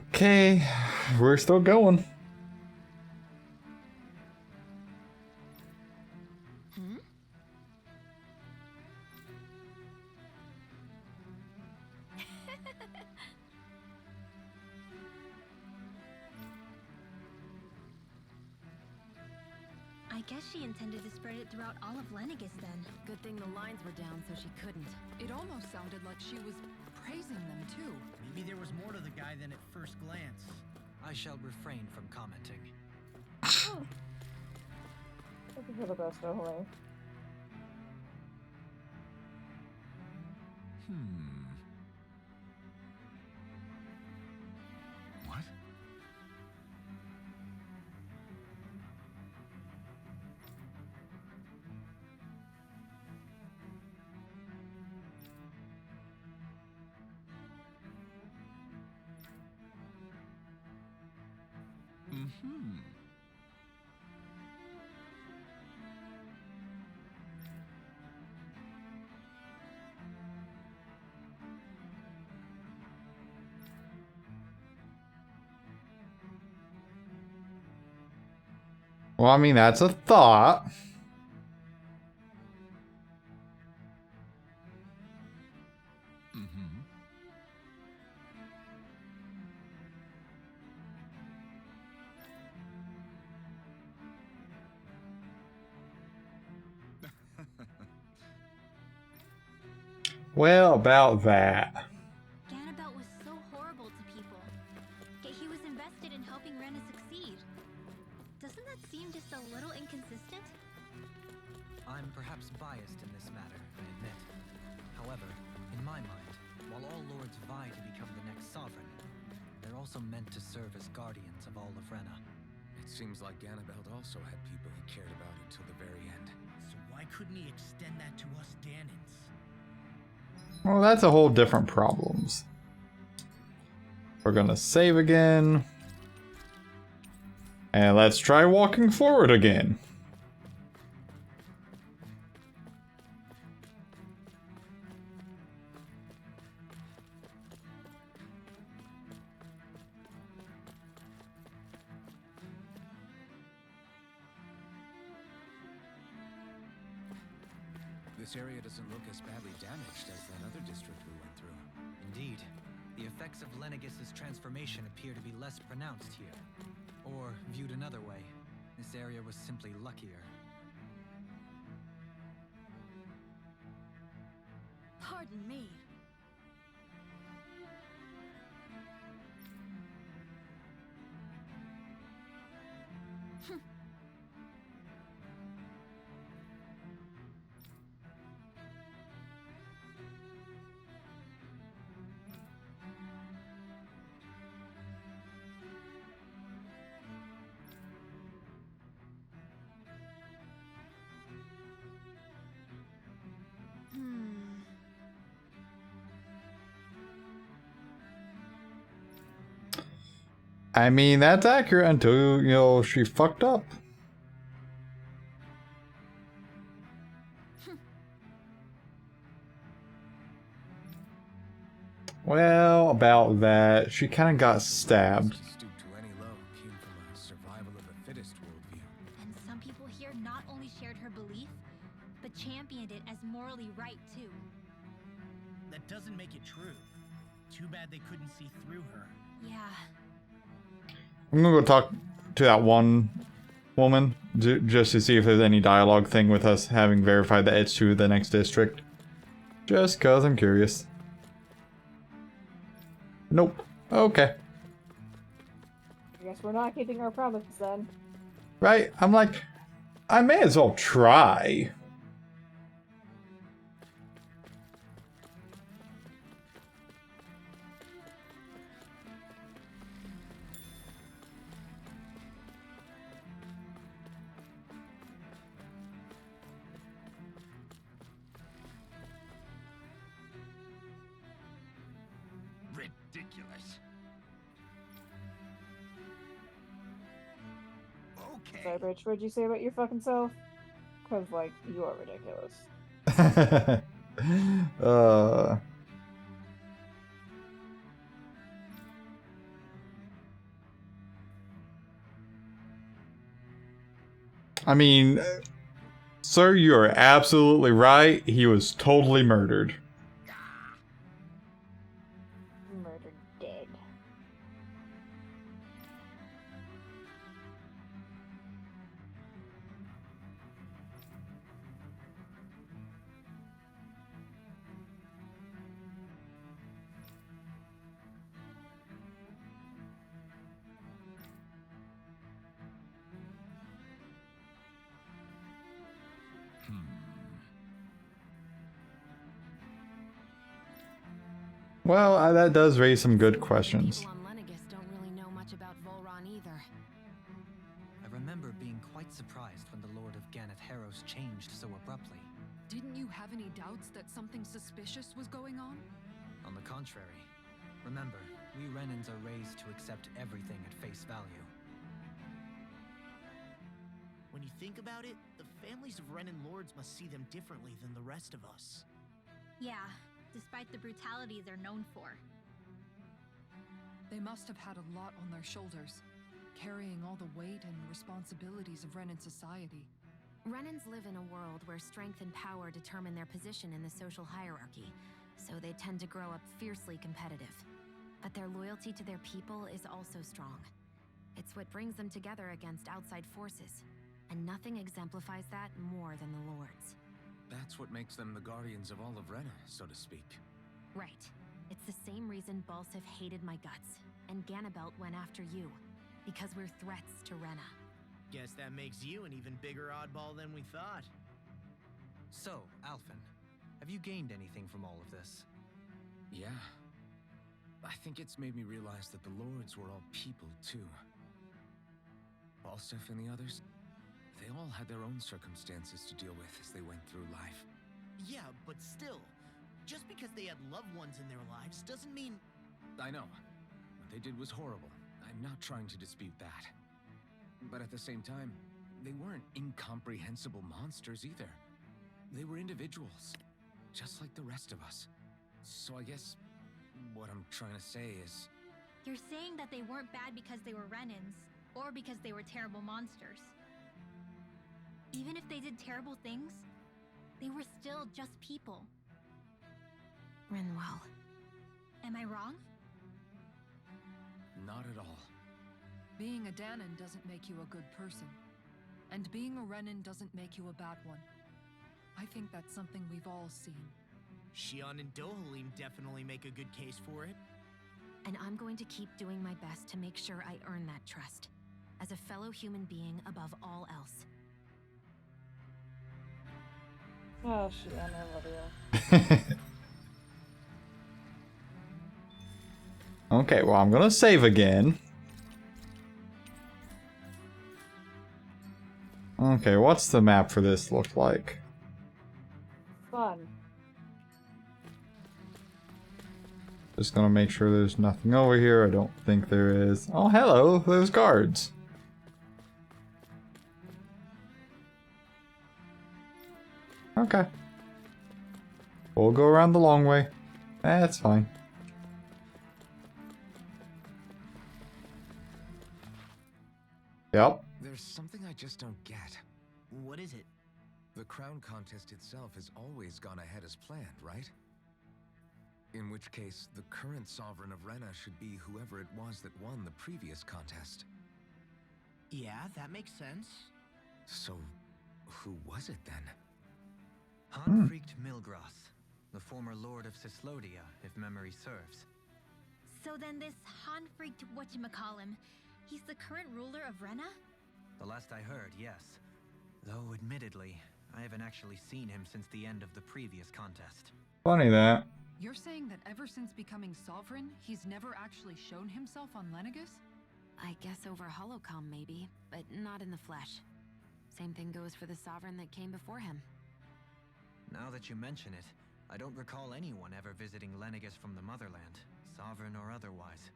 Okay, we're still going. I guess she intended to spread it throughout all of Lenegis then. Good thing the lines were down so she couldn't. It almost sounded like she was praising them too. Maybe there was more to the guy than at first glance. I shall refrain from commenting. For the best, hopefully. What? Well, I mean, that's a thought. Well, about that. Ganabelt was so horrible to people, yet he was invested in helping Rena succeed. Doesn't that seem just a little inconsistent? I'm perhaps biased in this matter, I admit. However, in my mind, while all lords vie to become the next sovereign, they're also meant to serve as guardians of all of Rena. It seems like Ganabelt also had people he cared about until the very end. So why couldn't he extend that to us Danans? Well, that's a whole different problems. We're gonna save again. And let's try walking forward again. This area doesn't look as badly damaged as that other district we went through. Indeed, the effects of Lenegis' transformation appear to be less pronounced here. Or, viewed another way, this area was simply luckier. Pardon me. I mean, that's accurate until, you know, she fucked up. Well, about that, she kind of got stabbed. Stoop to any low came from a survival of the probably right too. That doesn't make it true. Too bad they couldn't see through her. Yeah. I'm gonna go talk to that one woman just to see if there's any dialogue thing with us having verified that it's to the next district. Just cause I'm curious. Nope. Okay. I guess we're not keeping our promise then. Right? I'm like, I may as well try. Ridiculous. Okay. Sorry, Rich, what'd you say about your fucking self? Cause, like, you are ridiculous. I mean, sir, you are absolutely right. He was totally murdered. Murdered dead. Well, that does raise some good questions. People on Lenegis don't really know much about Volron either. I remember being quite surprised when the Lord of Ganath Harrows changed so abruptly. Didn't you have any doubts that something suspicious was going on? On the contrary, remember, we Renans are raised to accept everything at face value. When you think about it, the families of Renan lords must see them differently than the rest of us. Yeah, despite the brutality they're known for. They must have had a lot on their shoulders, carrying all the weight and responsibilities of Renan society. Renans live in a world where strength and power determine their position in the social hierarchy, so they tend to grow up fiercely competitive. But their loyalty to their people is also strong. It's what brings them together against outside forces, and nothing exemplifies that more than the Lords. That's what makes them the guardians of all of Rena, so to speak. Right. It's the same reason Balsif hated my guts, and Ganabelt went after you, because we're threats to Rena. Guess that makes you an even bigger oddball than we thought. So, Alphen, have you gained anything from all of this? Yeah. I think it's made me realize that the Lords were all people, too. Balsif and the others, they all had their own circumstances to deal with as they went through life. Yeah, but still, just because they had loved ones in their lives doesn't mean... I know. What they did was horrible. I'm not trying to dispute that. But at the same time, they weren't incomprehensible monsters either. They were individuals, just like the rest of us. So I guess what I'm trying to say is... You're saying that they weren't bad because they were Renans, or because they were terrible monsters. Even if they did terrible things, they were still just people. Renwell. Am I wrong? Not at all. Being a Danon doesn't make you a good person. And being a Renan doesn't make you a bad one. I think that's something we've all seen. Shion and Dohalim definitely make a good case for it. And I'm going to keep doing my best to make sure I earn that trust, as a fellow human being above all else. Oh, shit, I love you. Okay, well, I'm gonna save again. Okay, what's the map for this look like? Fun. Just gonna make sure there's nothing over here. I don't think there is. Oh, hello, there's guards. Okay. We'll go around the long way. That's fine. Yep. There's something I just don't get. What is it? The crown contest itself has always gone ahead as planned, right? In which case, the current sovereign of Rena should be whoever it was that won the previous contest. Yeah, that makes sense. So, who was it then? Hanfried Milgras, the former lord of Cislodia, if memory serves. So then this Hanfried whatchamacallem, he's the current ruler of Rena? The last I heard, yes. Though admittedly, I haven't actually seen him since the end of the previous contest. Funny that. You're saying that ever since becoming sovereign, he's never actually shown himself on Lenegis? I guess over holocom maybe, but not in the flesh. Same thing goes for the sovereign that came before him. Now that you mention it, I don't recall anyone ever visiting Lenegis from the motherland, sovereign or otherwise.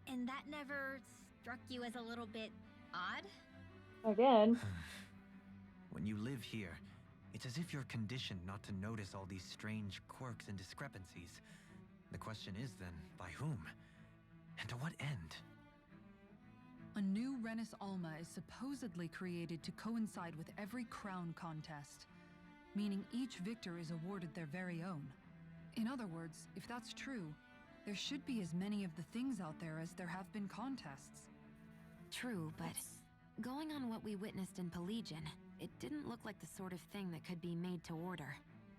And that never struck you as a little bit odd? Again. When you live here, it's as if you're conditioned not to notice all these strange quirks and discrepancies. The question is then, by whom? And to what end? A new Renis Alma is supposedly created to coincide with every crown contest, meaning each victor is awarded their very own. In other words, if that's true, there should be as many of the things out there as there have been contests. True, but going on what we witnessed in Pelagian, it didn't look like the sort of thing that could be made to order.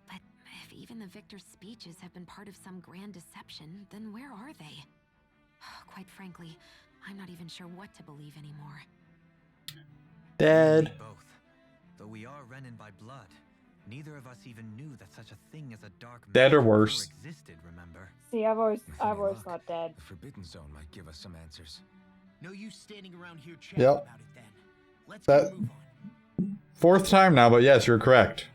But if even the victor's speeches have been part of some grand deception, then where are they? Quite frankly, I'm not even sure what to believe anymore. Dead. Both. Though we are Renin by blood, neither of us even knew that such a thing as a dark Dead or magic worse. existed, remember? See, I've always With any luck, thought dead. The Forbidden Zone might give us some answers. No use standing around here chatting Yep. about it then. Let's That- move on. Fourth time now, but yes, you're correct.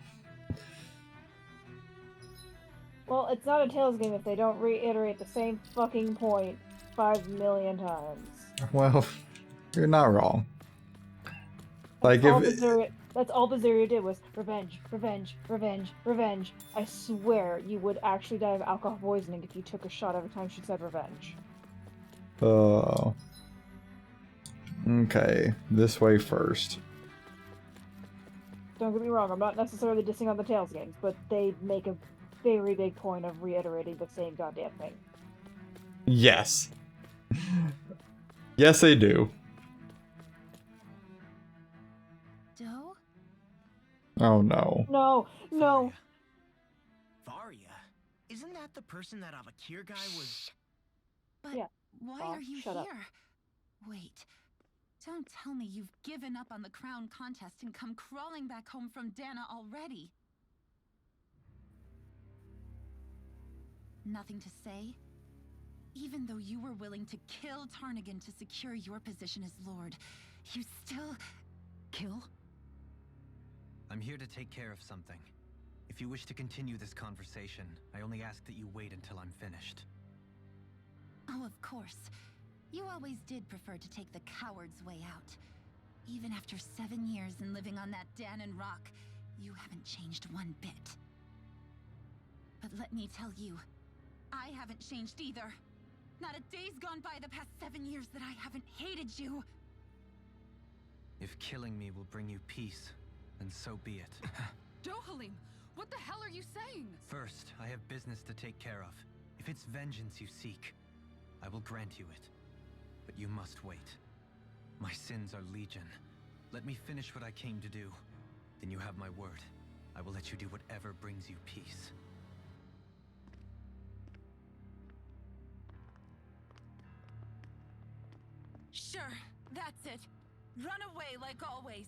Well, it's not a Tales game if they don't reiterate the same fucking point 5 million times. Well, you're not wrong. That's Like all if that's all Bazaria did was revenge, revenge, revenge, revenge. I swear you would actually die of alcohol poisoning if you took a shot every time she said revenge. Okay, this way first. Don't get me wrong, I'm not necessarily dissing on the Tales games, but they make a very big point of reiterating the same goddamn thing. Yes. Yes, they do. Doe? Oh no. No, no. Varia? Isn't that the person that Avakir guy was... But Yeah. why Bob, are you shut here? up. Wait. Don't tell me you've given up on the crown contest and come crawling back home from Dana already. Nothing to say? Even though you were willing to kill Tarnigan to secure your position as Lord, you still... kill? I'm here to take care of something. If you wish to continue this conversation, I only ask that you wait until I'm finished. Oh, of course. You always did prefer to take the coward's way out. Even after 7 years and living on that Danon rock, you haven't changed one bit. But let me tell you, I haven't changed either. Not a day's gone by the past 7 years that I haven't hated you. If killing me will bring you peace, then so be it. Dohalim, what the hell are you saying? First, I have business to take care of. If it's vengeance you seek, I will grant you it. But you must wait. My sins are legion. Let me finish what I came to do. Then you have my word. I will let you do whatever brings you peace. Sure, that's it. Run away like always.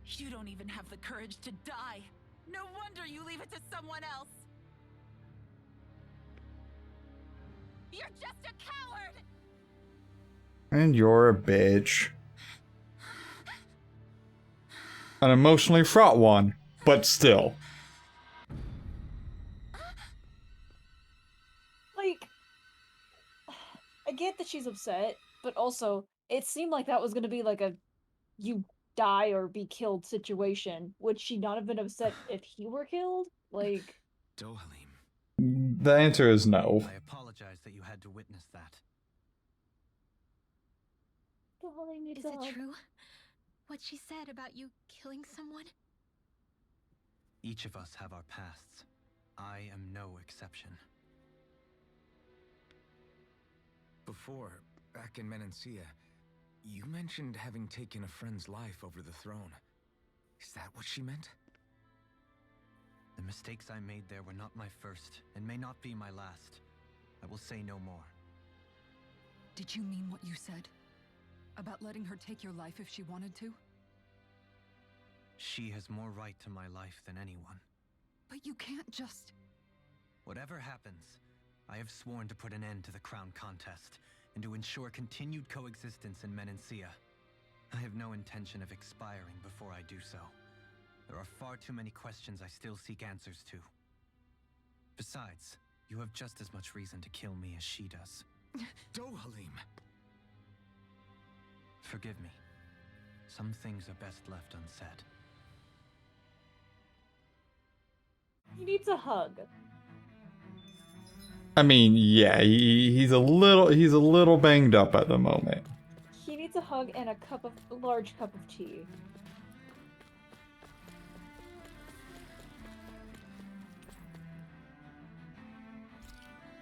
You don't even have the courage to die. No wonder you leave it to someone else. You're just a coward! And you're a bitch. An emotionally fraught one, but still. Like, I get that she's upset, but also, it seemed like that was gonna be like a you die or be killed situation. Would she not have been upset if he were killed? Like, Dohalim. The answer is no. I apologize that you had to witness that. Is it true? What she said about you killing someone? Each of us have our pasts. I am no exception. Before, back in Menancia, you mentioned having taken a friend's life over the throne. Is that what she meant? The mistakes I made there were not my first, and may not be my last. I will say no more. Did you mean what you said? About letting her take your life if she wanted to? She has more right to my life than anyone. But you can't just... Whatever happens, I have sworn to put an end to the crown contest, and to ensure continued coexistence in Menancia. I have no intention of expiring before I do so. There are far too many questions I still seek answers to. Besides, you have just as much reason to kill me as she does. Dohalim! Forgive me. Some things are best left unsaid. He needs a hug. I mean, yeah, he's a little banged up at the moment. He needs a hug and a large cup of tea.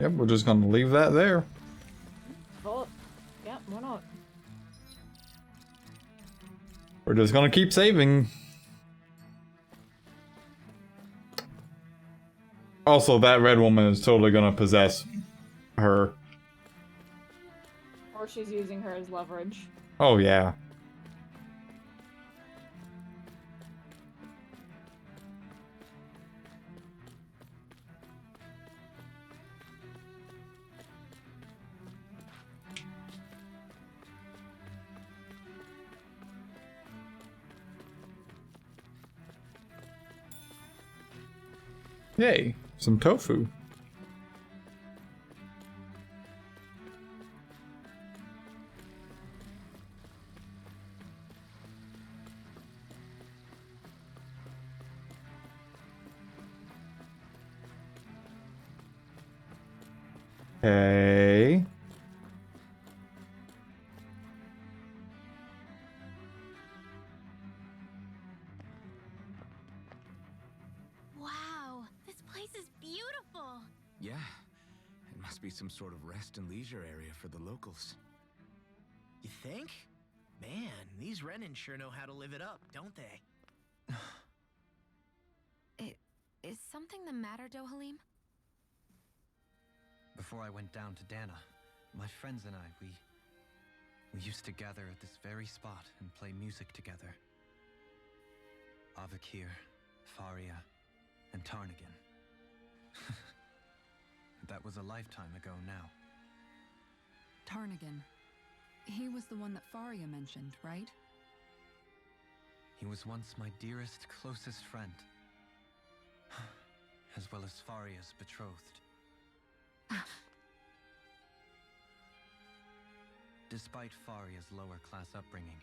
Yep, we're just gonna leave that there. Well, yeah, why not? We're just gonna keep saving. Also, that red woman is totally gonna possess her. Or she's using her as leverage. Oh, yeah. Yay, some tofu. Okay. Wow, this place is beautiful. Yeah, it must be some sort of rest and leisure area for the locals. You think? Man, these Renin sure know how to live it up, don't they? Is something the matter, Dohalim? Before I went down to Dana, my friends and I, we used to gather at this very spot and play music together. Avakir, Faria, and Tarnigan. That was a lifetime ago now. Tarnigan. He was the one that Faria mentioned, right? He was once my dearest, closest friend. As well as Faria's betrothed. Despite Faria's lower-class upbringing,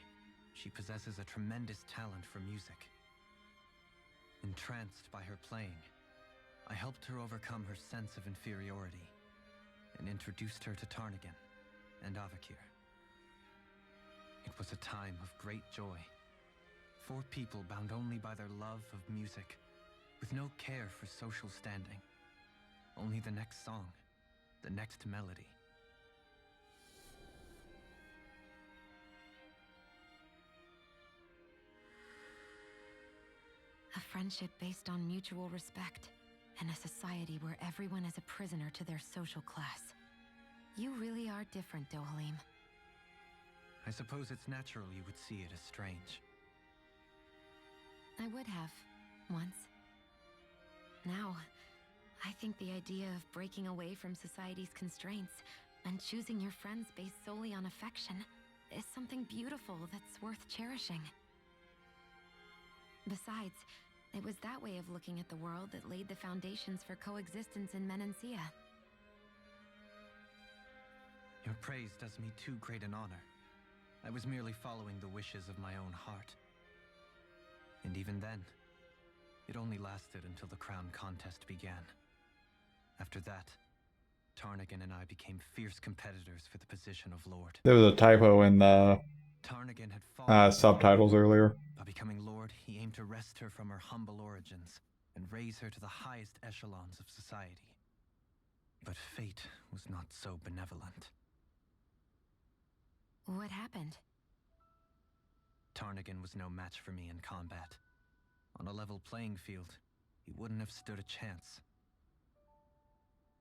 she possesses a tremendous talent for music. Entranced by her playing, I helped her overcome her sense of inferiority and introduced her to Tarnigan and Avakir. It was a time of great joy. 4 people bound only by their love of music, with no care for social standing. Only the next song, the next melody. A friendship based on mutual respect, and a society where everyone is a prisoner to their social class. You really are different, Dohalim. I suppose it's natural you would see it as strange. I would have, once. Now, I think the idea of breaking away from society's constraints and choosing your friends based solely on affection is something beautiful that's worth cherishing. Besides, it was that way of looking at the world that laid the foundations for coexistence in Menancia. Your praise does me too great an honor. I was merely following the wishes of my own heart. And even then, it only lasted until the crown contest began. After that, Tarnigan and I became fierce competitors for the position of Lord. There was a typo in the Tarnigan had fought subtitles earlier. By becoming Lord, he aimed to wrest her from her humble origins and raise her to the highest echelons of society. But fate was not so benevolent. What happened? Tarnigan was no match for me in combat. On a level playing field, he wouldn't have stood a chance.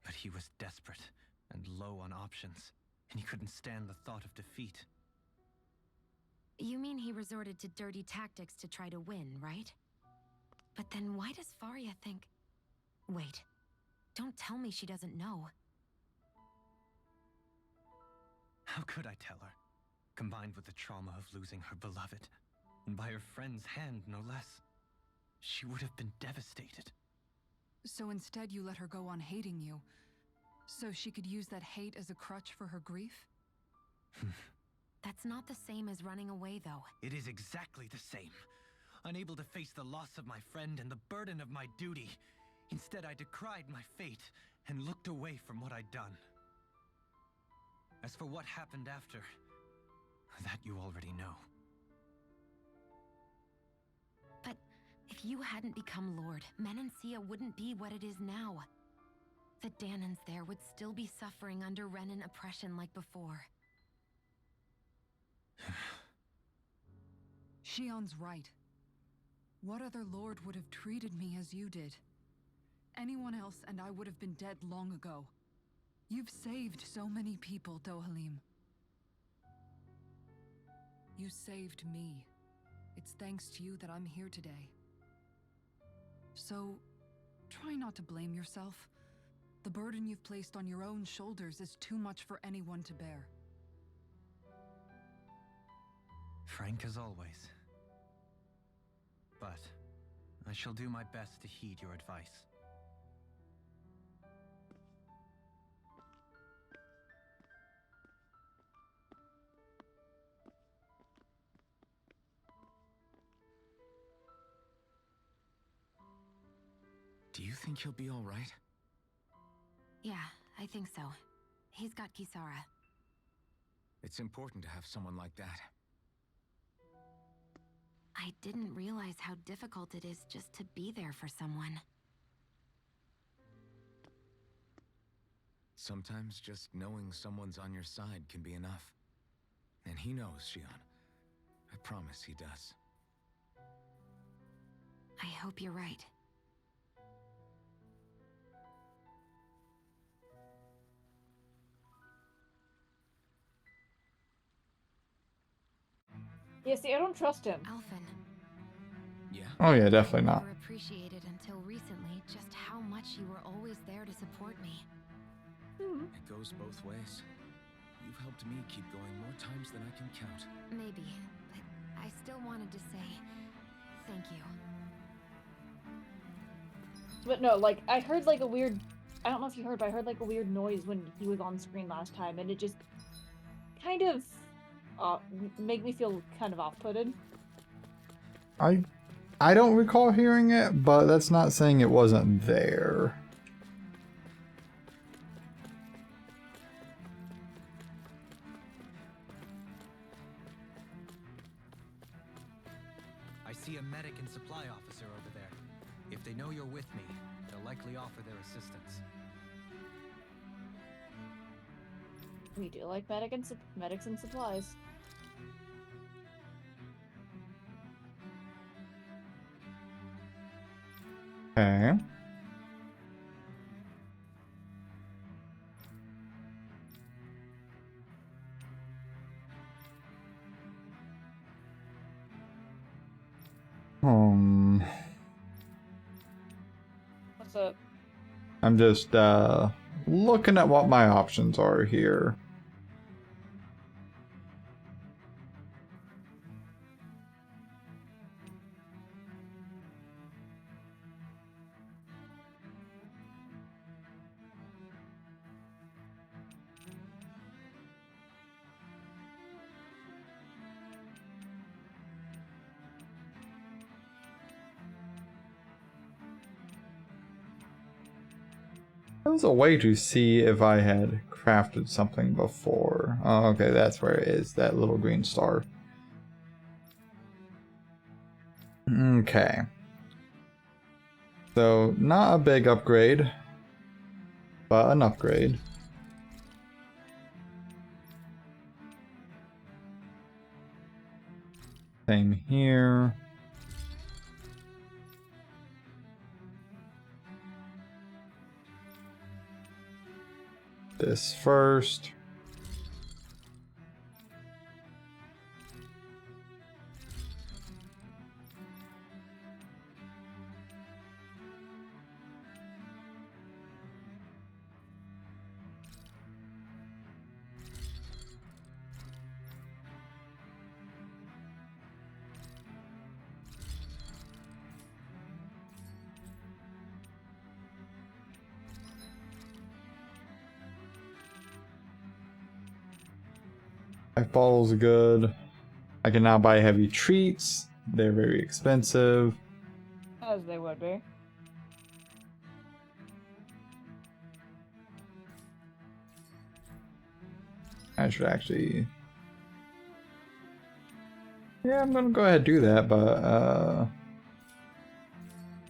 But he was desperate and low on options, and he couldn't stand the thought of defeat. You mean he resorted to dirty tactics to try to win, right? But then why does Faria think... Wait, don't tell me she doesn't know. How could I tell her? Combined with the trauma of losing her beloved, and by her friend's hand, no less, she would have been devastated. So instead you let her go on hating you, so she could use that hate as a crutch for her grief? That's not the same as running away, though. It is exactly the same. Unable to face the loss of my friend and the burden of my duty, instead I decried my fate and looked away from what I'd done. As for what happened after, that you already know. But if you hadn't become Lord, Menancia wouldn't be what it is now. The Danans there would still be suffering under Renan oppression like before. Shion's right. What other lord would have treated me as you did? Anyone else and I would have been dead long ago. You've saved so many people, Dohalim. You saved me. It's thanks to you that I'm here today. So, try not to blame yourself. The burden you've placed on your own shoulders is too much for anyone to bear. Frank as always. But I shall do my best to heed your advice. Do you think he'll be all right? Yeah, I think so. He's got Kisara. It's important to have someone like that. I didn't realize how difficult it is just to be there for someone. Sometimes just knowing someone's on your side can be enough. And he knows, Shion. I promise he does. I hope you're right. Yeah, see, I don't trust him. Alphen. Yeah? Oh yeah, definitely not. I never appreciated until recently just how much you were always there to support me. It goes both ways. You've helped me keep going more times than I can count. Maybe, but I still wanted to say thank you. But no, like, I heard like a weird... I don't know if you heard, but I heard like a weird noise when he was on screen last time, and it just kind of make me feel kind of off-putted. I don't recall hearing it, but that's not saying it wasn't there. I see a medic and supply officer over there. If they know you're with me, they'll likely offer their assistance. We do like medics and supplies. Okay. What's up? I'm just looking at what my options are here. There was a way to see if I had crafted something before. Oh, okay, that's where it is, that little green star. Okay. So, not a big upgrade, but an upgrade. Same here. This first. Five bottles are good. I can now buy heavy treats. They're very expensive. As they would be. I should actually... Yeah, I'm gonna go ahead and do that, but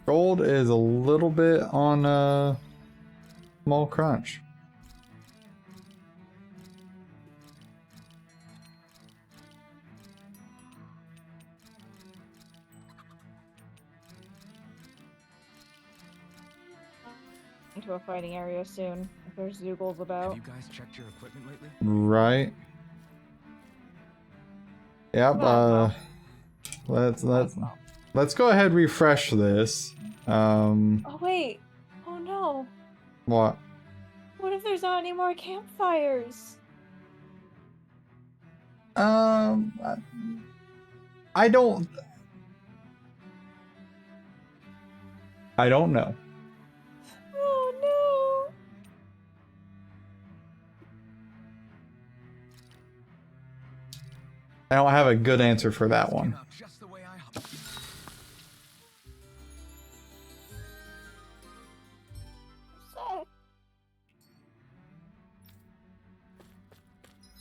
gold is a little bit on a small crunch. Into a fighting area soon. If there's Zoogles about. Have you guys checked your equipment lately? Right. Yep, let's go ahead and refresh this. Oh wait! Oh no! What? What if there's not any more campfires? I don't know. Oh no! I don't have a good answer for that one.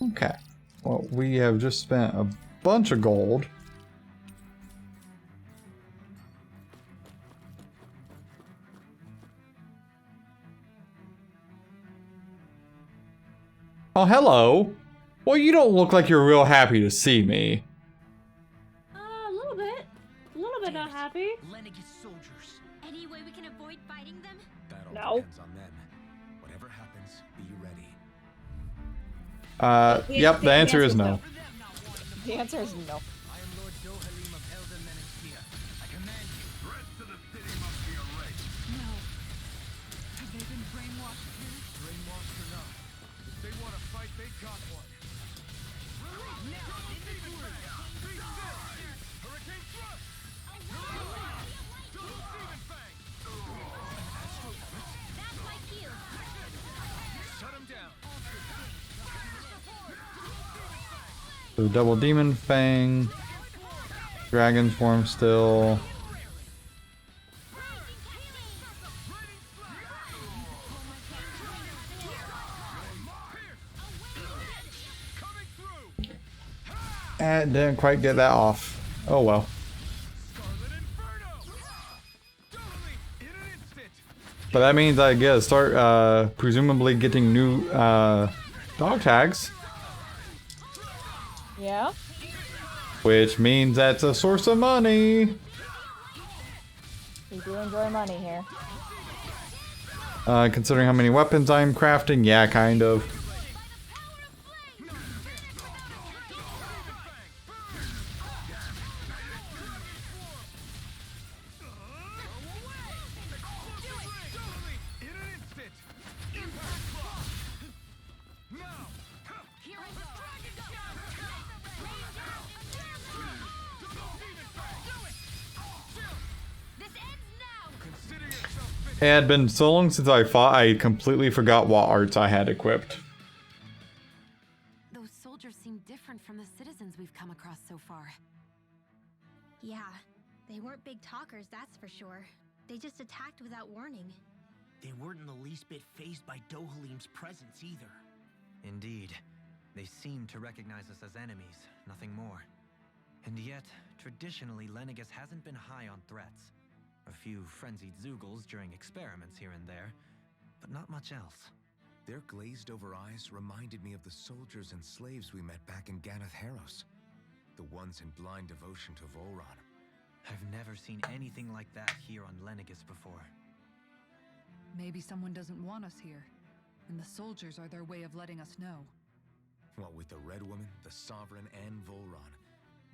Okay. Well, we have just spent a bunch of gold. Oh, hello. Well, you don't look like you're real happy to see me. A little bit. A little bit not happy. Lenegis soldiers. Any way we can avoid fighting them? That all No. depends on them. Whatever happens, be ready. Yep, the answer is no. The answer is no. I am Lord Dohalim of Elden Menexia. I command you. Rest of the city must be erased. No. Have they been brainwashed too? Brainwashed or not. If they want to fight, they got one. Hurricane thrust! Double demon fang! That's my cue. Shut him down. So double demon fang, dragon form still. Didn't quite get that off. Oh well. But that means I get to start presumably getting new dog tags. Yeah? Which means that's a source of money. We do enjoy money here. Considering how many weapons I'm crafting, yeah, kind of. It had been so long since I fought, I completely forgot what arts I had equipped. Those soldiers seem different from the citizens we've come across so far. Yeah, they weren't big talkers, that's for sure. They just attacked without warning. They weren't in the least bit fazed by Dohalim's presence either. Indeed. They seem to recognize us as enemies, nothing more. And yet, traditionally, Lenegis hasn't been high on threats. A few frenzied Zoogles during experiments here and there, but not much else. Their glazed-over eyes reminded me of the soldiers and slaves we met back in Ganath Harros. The ones in blind devotion to Volron. I've never seen anything like that here on Lenegis before. Maybe someone doesn't want us here, and the soldiers are their way of letting us know. What with the Red Woman, the Sovereign, and Volron,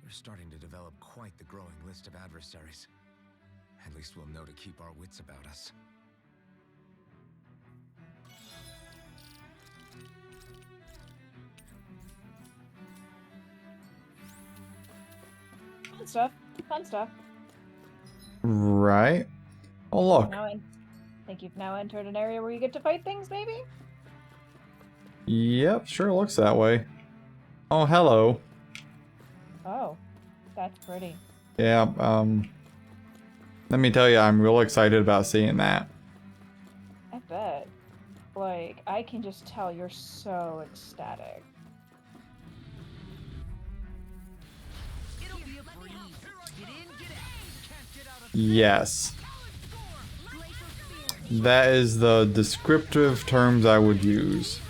we're starting to develop quite the growing list of adversaries. At least we'll know to keep our wits about us. Fun stuff. Fun stuff. Right. Oh, look. I think you've now entered an area where you get to fight things, maybe? Yep, sure looks that way. Oh, hello. Oh, that's pretty. Yeah, let me tell you, I'm real excited about seeing that. I bet. Like, I can just tell you're so ecstatic. Yes. That is the descriptive terms I would use.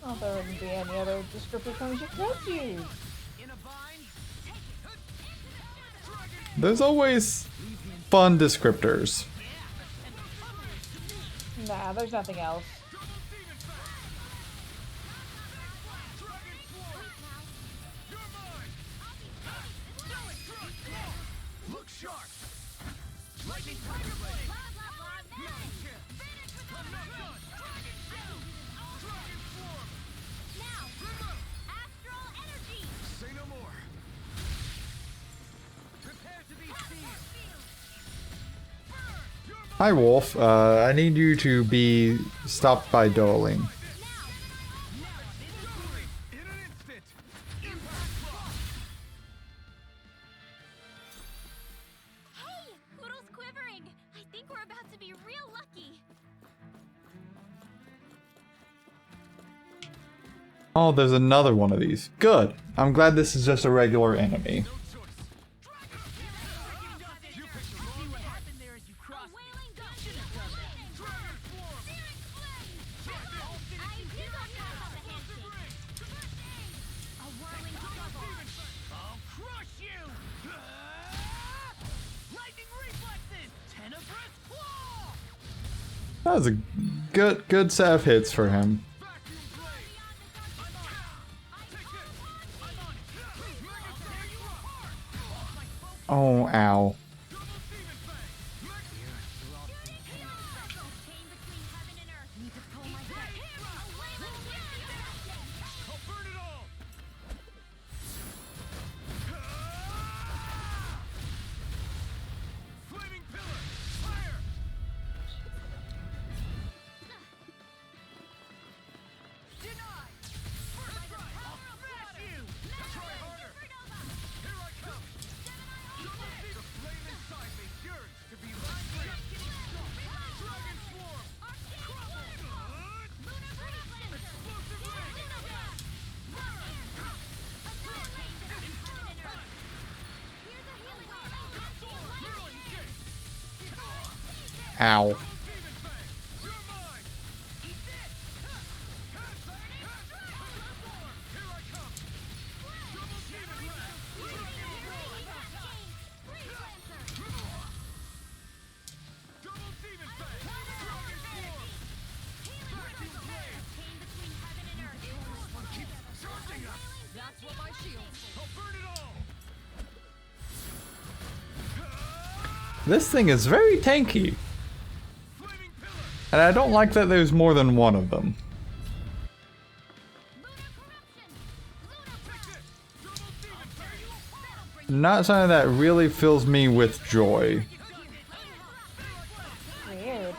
Well, there wouldn't be any other descriptive terms you could use. There's always fun descriptors. Nah, there's nothing else. Hi, Wolf. I need you to be stopped by Doling. Hey, Poodle's quivering. I think we're about to be real lucky. Oh, there's another one of these. Good. I'm glad this is just a regular enemy. That was a good set of hits for him. Oh, ow. Ow. This thing is very tanky. And I don't like that there's more than one of them. Not something that really fills me with joy. Weird.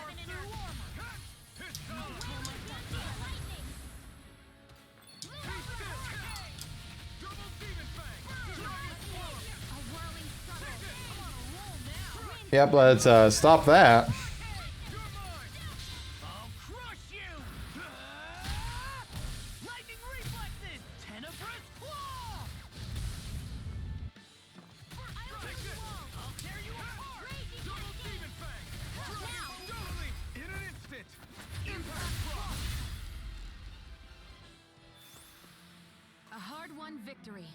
Yep, let's stop that. A hard-won victory.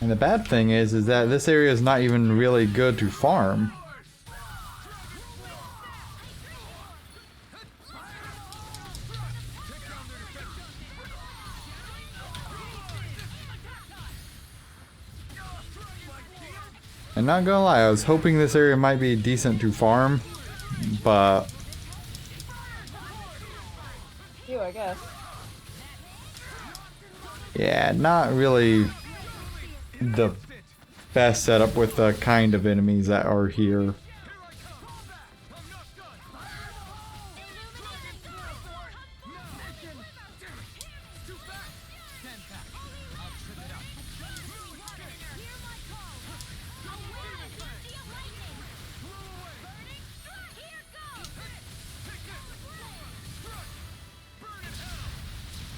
And the bad thing is that this area is not even really good to farm. And not gonna lie, I was hoping this area might be decent to farm, but You, I guess. yeah, not really the best setup with the kind of enemies that are here.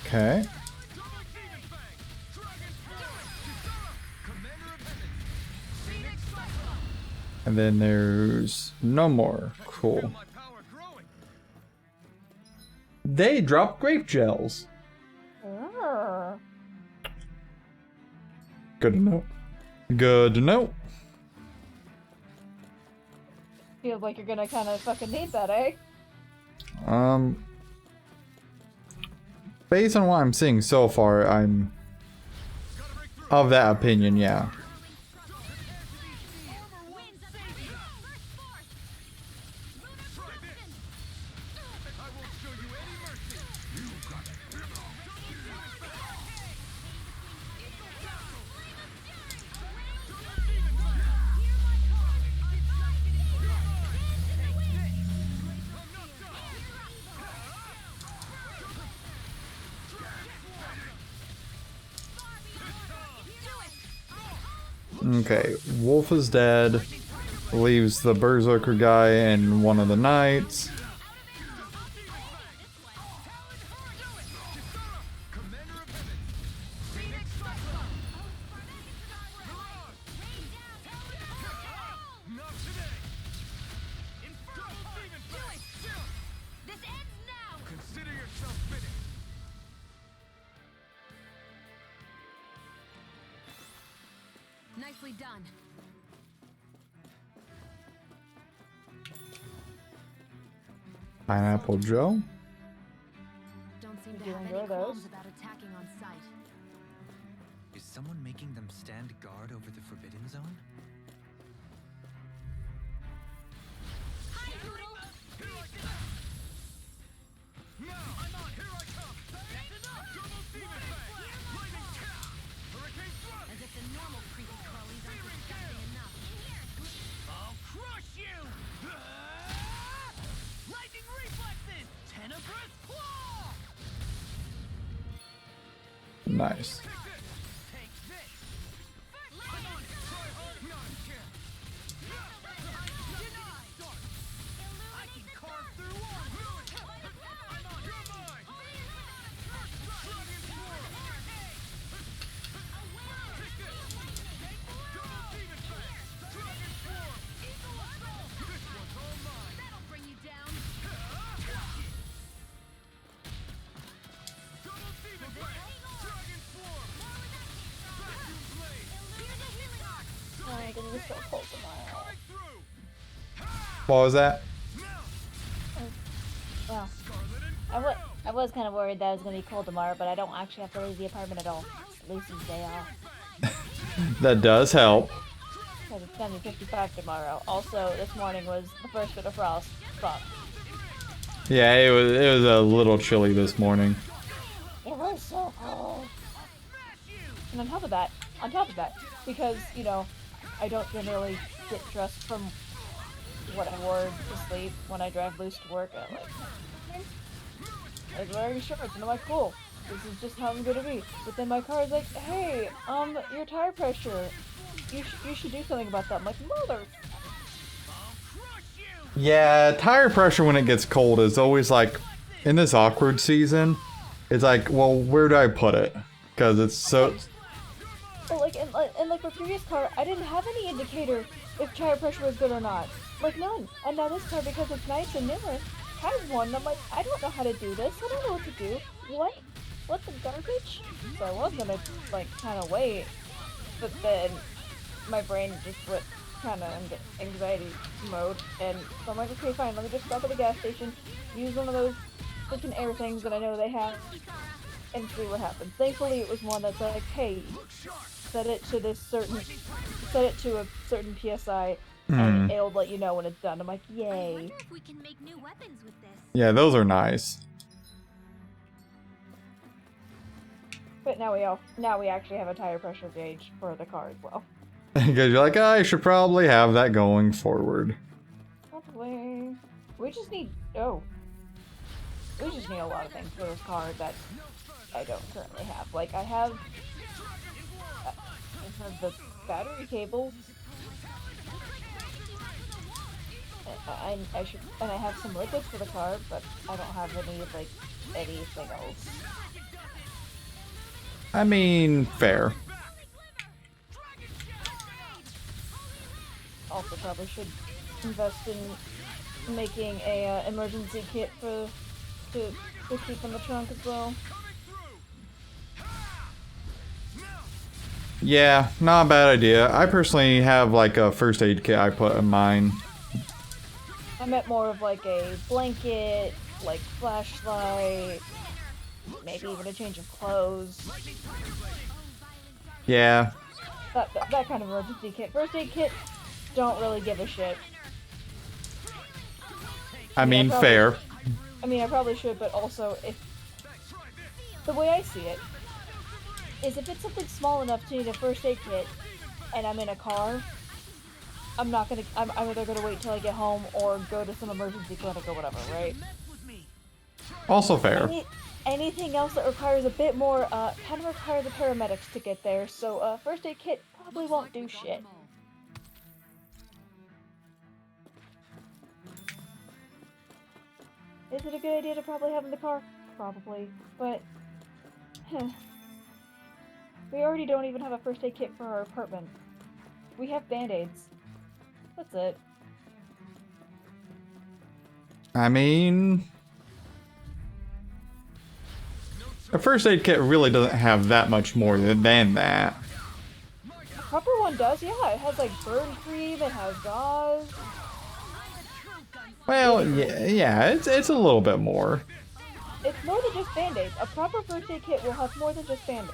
Okay. And then there's no more. Cool. They drop grape gels. Good to know. Good to know. Feels like you're gonna kind of fucking need that, eh? Based on what I'm seeing so far, I'm of that opinion, yeah. Okay, Wolf is dead. Leaves the Berserker guy and one of the knights. Nicely done. Pineapple Joe. Don't seem to You have enjoy any those? qualms about attacking on sight. Is someone making them stand guard over the Forbidden Zone? As if the normal creepy crawlies aren't disgusting enough. I'll crush you! Lightning reflexes! Tenebrous claw! Nice. Take this! I can carve through walls! You're mine! That'll bring you down. I'm gonna be so cold tomorrow. What was that? Well, I was kind of worried that it was gonna be cold tomorrow, but I don't actually have to leave the apartment at all. It's Lucy's day off. That does help. Because it's gonna be 55 tomorrow. Also, this morning was the first bit of frost. Fuck. Yeah, it was a little chilly this morning. It was so cold. And on top of that, because, you know, I don't generally get dressed from what I wore to sleep when I drive Luce to work. I was wearing shorts, and I'm like, cool. This is just how I'm gonna be. But then my car is like, hey, your tire pressure. You should do something about that. I'm like, mother. Yeah, tire pressure when it gets cold is always like, in this awkward season, it's like, well, where do I put it? Because it's so... Well, like, in my previous car, I didn't have any indicator if tire pressure was good or not. Like none. And now this car, because it's nice and newer, has one. I'm like, I don't know how to do this. I don't know what to do. What? What the garbage? So I was gonna like kind of wait, but then my brain just went kind of into anxiety mode, and so I'm like, okay, fine. Let me just stop at a gas station, use one of those freaking air things that I know they have, and see what happens. Thankfully, it was one that's like, hey, set it to a certain PSI, and it'll let you know when it's done. I'm like, yay. I wonder if we can make new weapons with this. Yeah, those are nice. But now we actually have a tire pressure gauge for the car as well. Because you're like, I should probably have that going forward. Probably. We just need a lot of things for this car that I don't currently have. Like I have the battery cables. And I have some liquids for the car, but I don't have anything else. I mean, fair. Also, probably should invest in making a emergency kit to keep in the trunk as well. Yeah, not a bad idea. I personally have like a first aid kit I put in mine. I meant more of like a blanket, like flashlight, maybe even a change of clothes. Yeah. That kind of emergency kit. First aid kit, don't really give a shit. I mean, fair. I mean, I probably should, but also, if the way I see it is if it's something small enough to need a first aid kit, and I'm in a car, I'm either gonna wait till I get home or go to some emergency clinic or whatever, right? Also fair. Anything else that requires a bit more, kind of requires the paramedics to get there, so first aid kit probably won't do shit. Is it a good idea to probably have in the car? Probably, but we already don't even have a first aid kit for our apartment. We have band-aids. That's it. I mean, a first aid kit really doesn't have that much more than that. A proper one does, yeah. It has like burn cream, it has gauze. Well, yeah, it's a little bit more. It's more than just band-aids. A proper first aid kit will have more than just band-aids.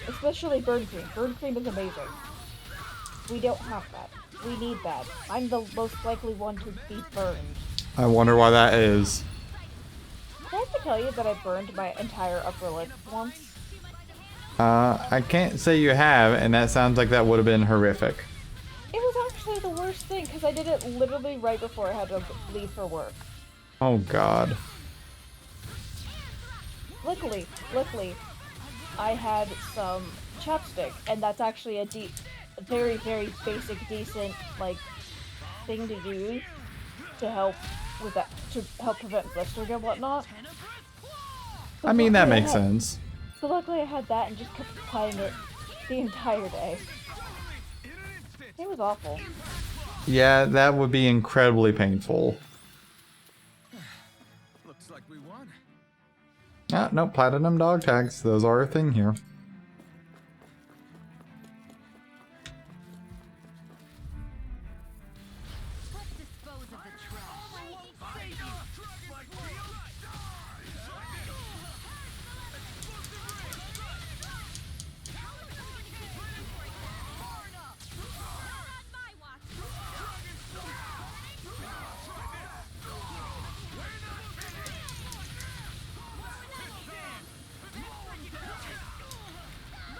Especially burn cream. Burn cream is amazing. We don't have that. We need that. I'm the most likely one to be burned. I wonder why that is. Did I have to tell you that I burned my entire upper lip once? I can't say you have, and that sounds like that would have been horrific. It was actually the worst thing, because I did it literally right before I had to leave for work. Oh god. Luckily, I had some chapstick, and that's actually a very, very basic, decent, like, thing to use to help with that, to help prevent blistering and whatnot. So I mean, that makes sense. So luckily I had that and just kept applying it the entire day. It was awful. Yeah, that would be incredibly painful. Looks like we won. Ah, no, platinum dog tags. Those are a thing here.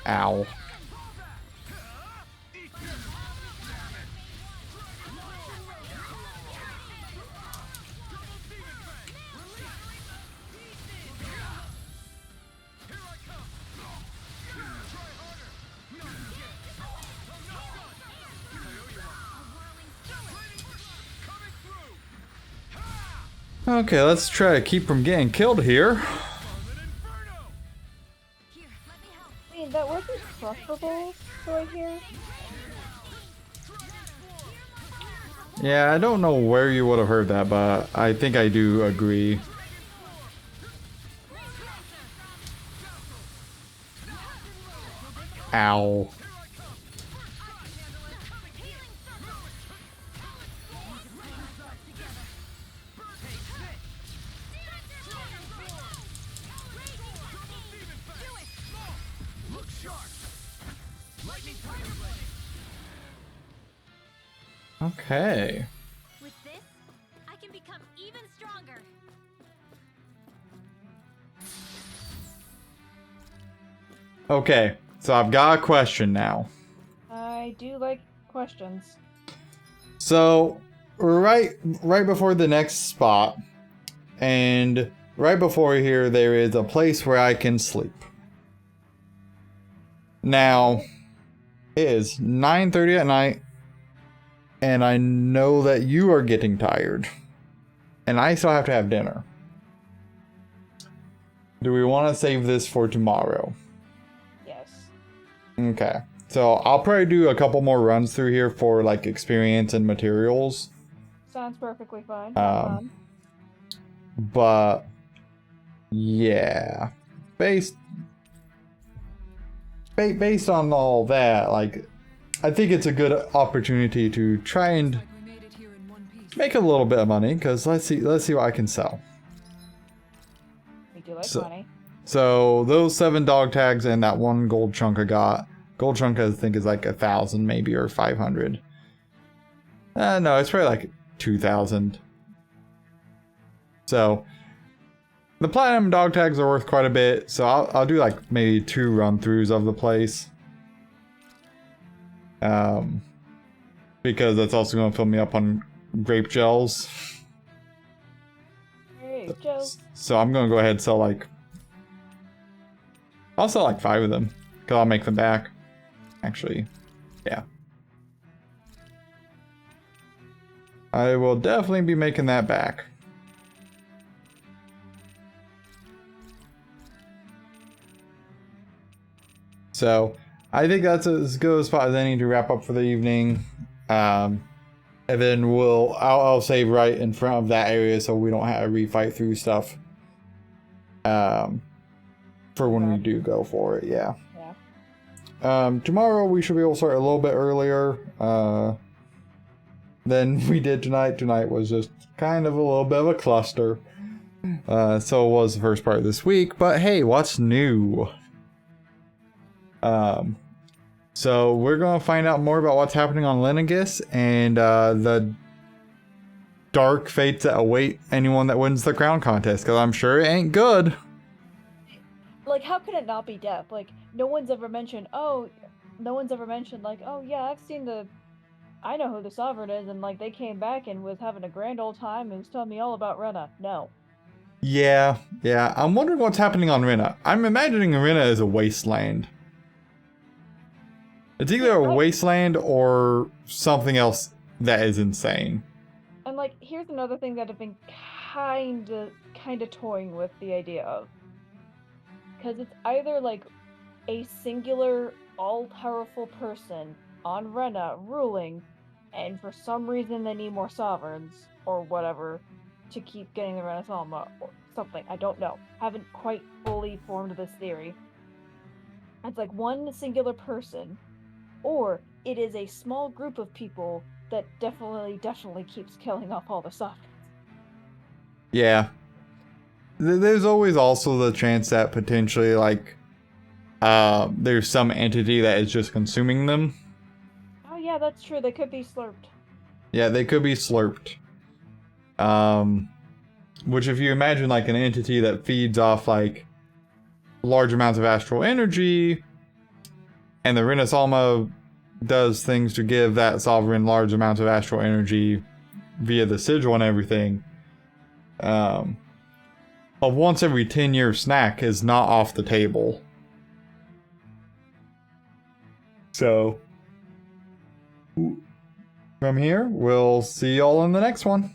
Ow. Okay, let's try to keep from getting killed here. I mean, that wasn't preferable right here. Yeah, I don't know where you would have heard that, but I think I do agree. Ow. Okay. With this, I can become even stronger. Okay, so I've got a question now. I do like questions. So, right before the next spot, and right before here, there is a place where I can sleep. Now, it is 9:30 at night, and I know that you are getting tired, and I still have to have dinner. Do we want to save this for tomorrow? Yes. Okay. So I'll probably do a couple more runs through here for like experience and materials. Sounds perfectly fine. But yeah, based on all that, like I think it's a good opportunity to try and make a little bit of money, because let's see what I can sell. We do like money. So those 7 dog tags and that 1 gold chunk I got. Gold chunk I think is like 1,000 maybe, or 500. No, it's probably like 2,000. So the platinum dog tags are worth quite a bit, so I'll do like maybe 2 run-throughs of the place. Because that's also going to fill me up on grape gels. Grape gels. So I'm going to go ahead and sell like... I'll sell like 5 of them, because I'll make them back. Actually, yeah. I will definitely be making that back. So, I think that's as good a spot as any to wrap up for the evening. And then I'll save right in front of that area so we don't have to refight through stuff. For when we do go for it, yeah. Tomorrow we should be able to start a little bit earlier than we did tonight. Tonight was just kind of a little bit of a cluster. So it was the first part of this week, but hey, what's new? So we're gonna find out more about what's happening on Lenegis and the dark fates that await anyone that wins the crown contest, because I'm sure it ain't good. Like, how could it not be death? Like, no one's ever mentioned, like, oh yeah, I know who the sovereign is, and like they came back and was having a grand old time and was telling me all about Rena. No. Yeah. I'm wondering what's happening on Rena. I'm imagining Rena is a wasteland. It's either a wasteland or something else that is insane. And like, here's another thing that I've been kinda toying with the idea of. Because it's either like a singular, all-powerful person on Rena ruling, and for some reason they need more sovereigns, or whatever, to keep getting the Renaissance, or something. I don't know. Haven't quite fully formed this theory. It's like one singular person, or it is a small group of people that definitely keeps killing off all the sovereigns. Yeah. There's always also the chance that potentially, like, there's some entity that is just consuming them. Oh yeah, that's true. They could be slurped. Yeah, they could be slurped. Which if you imagine, like, an entity that feeds off, like, large amounts of astral energy, and the Renaissance does things to give that sovereign large amounts of astral energy via the sigil and everything, a once every 10-year snack is not off the table. So, from here, we'll see y'all in the next one.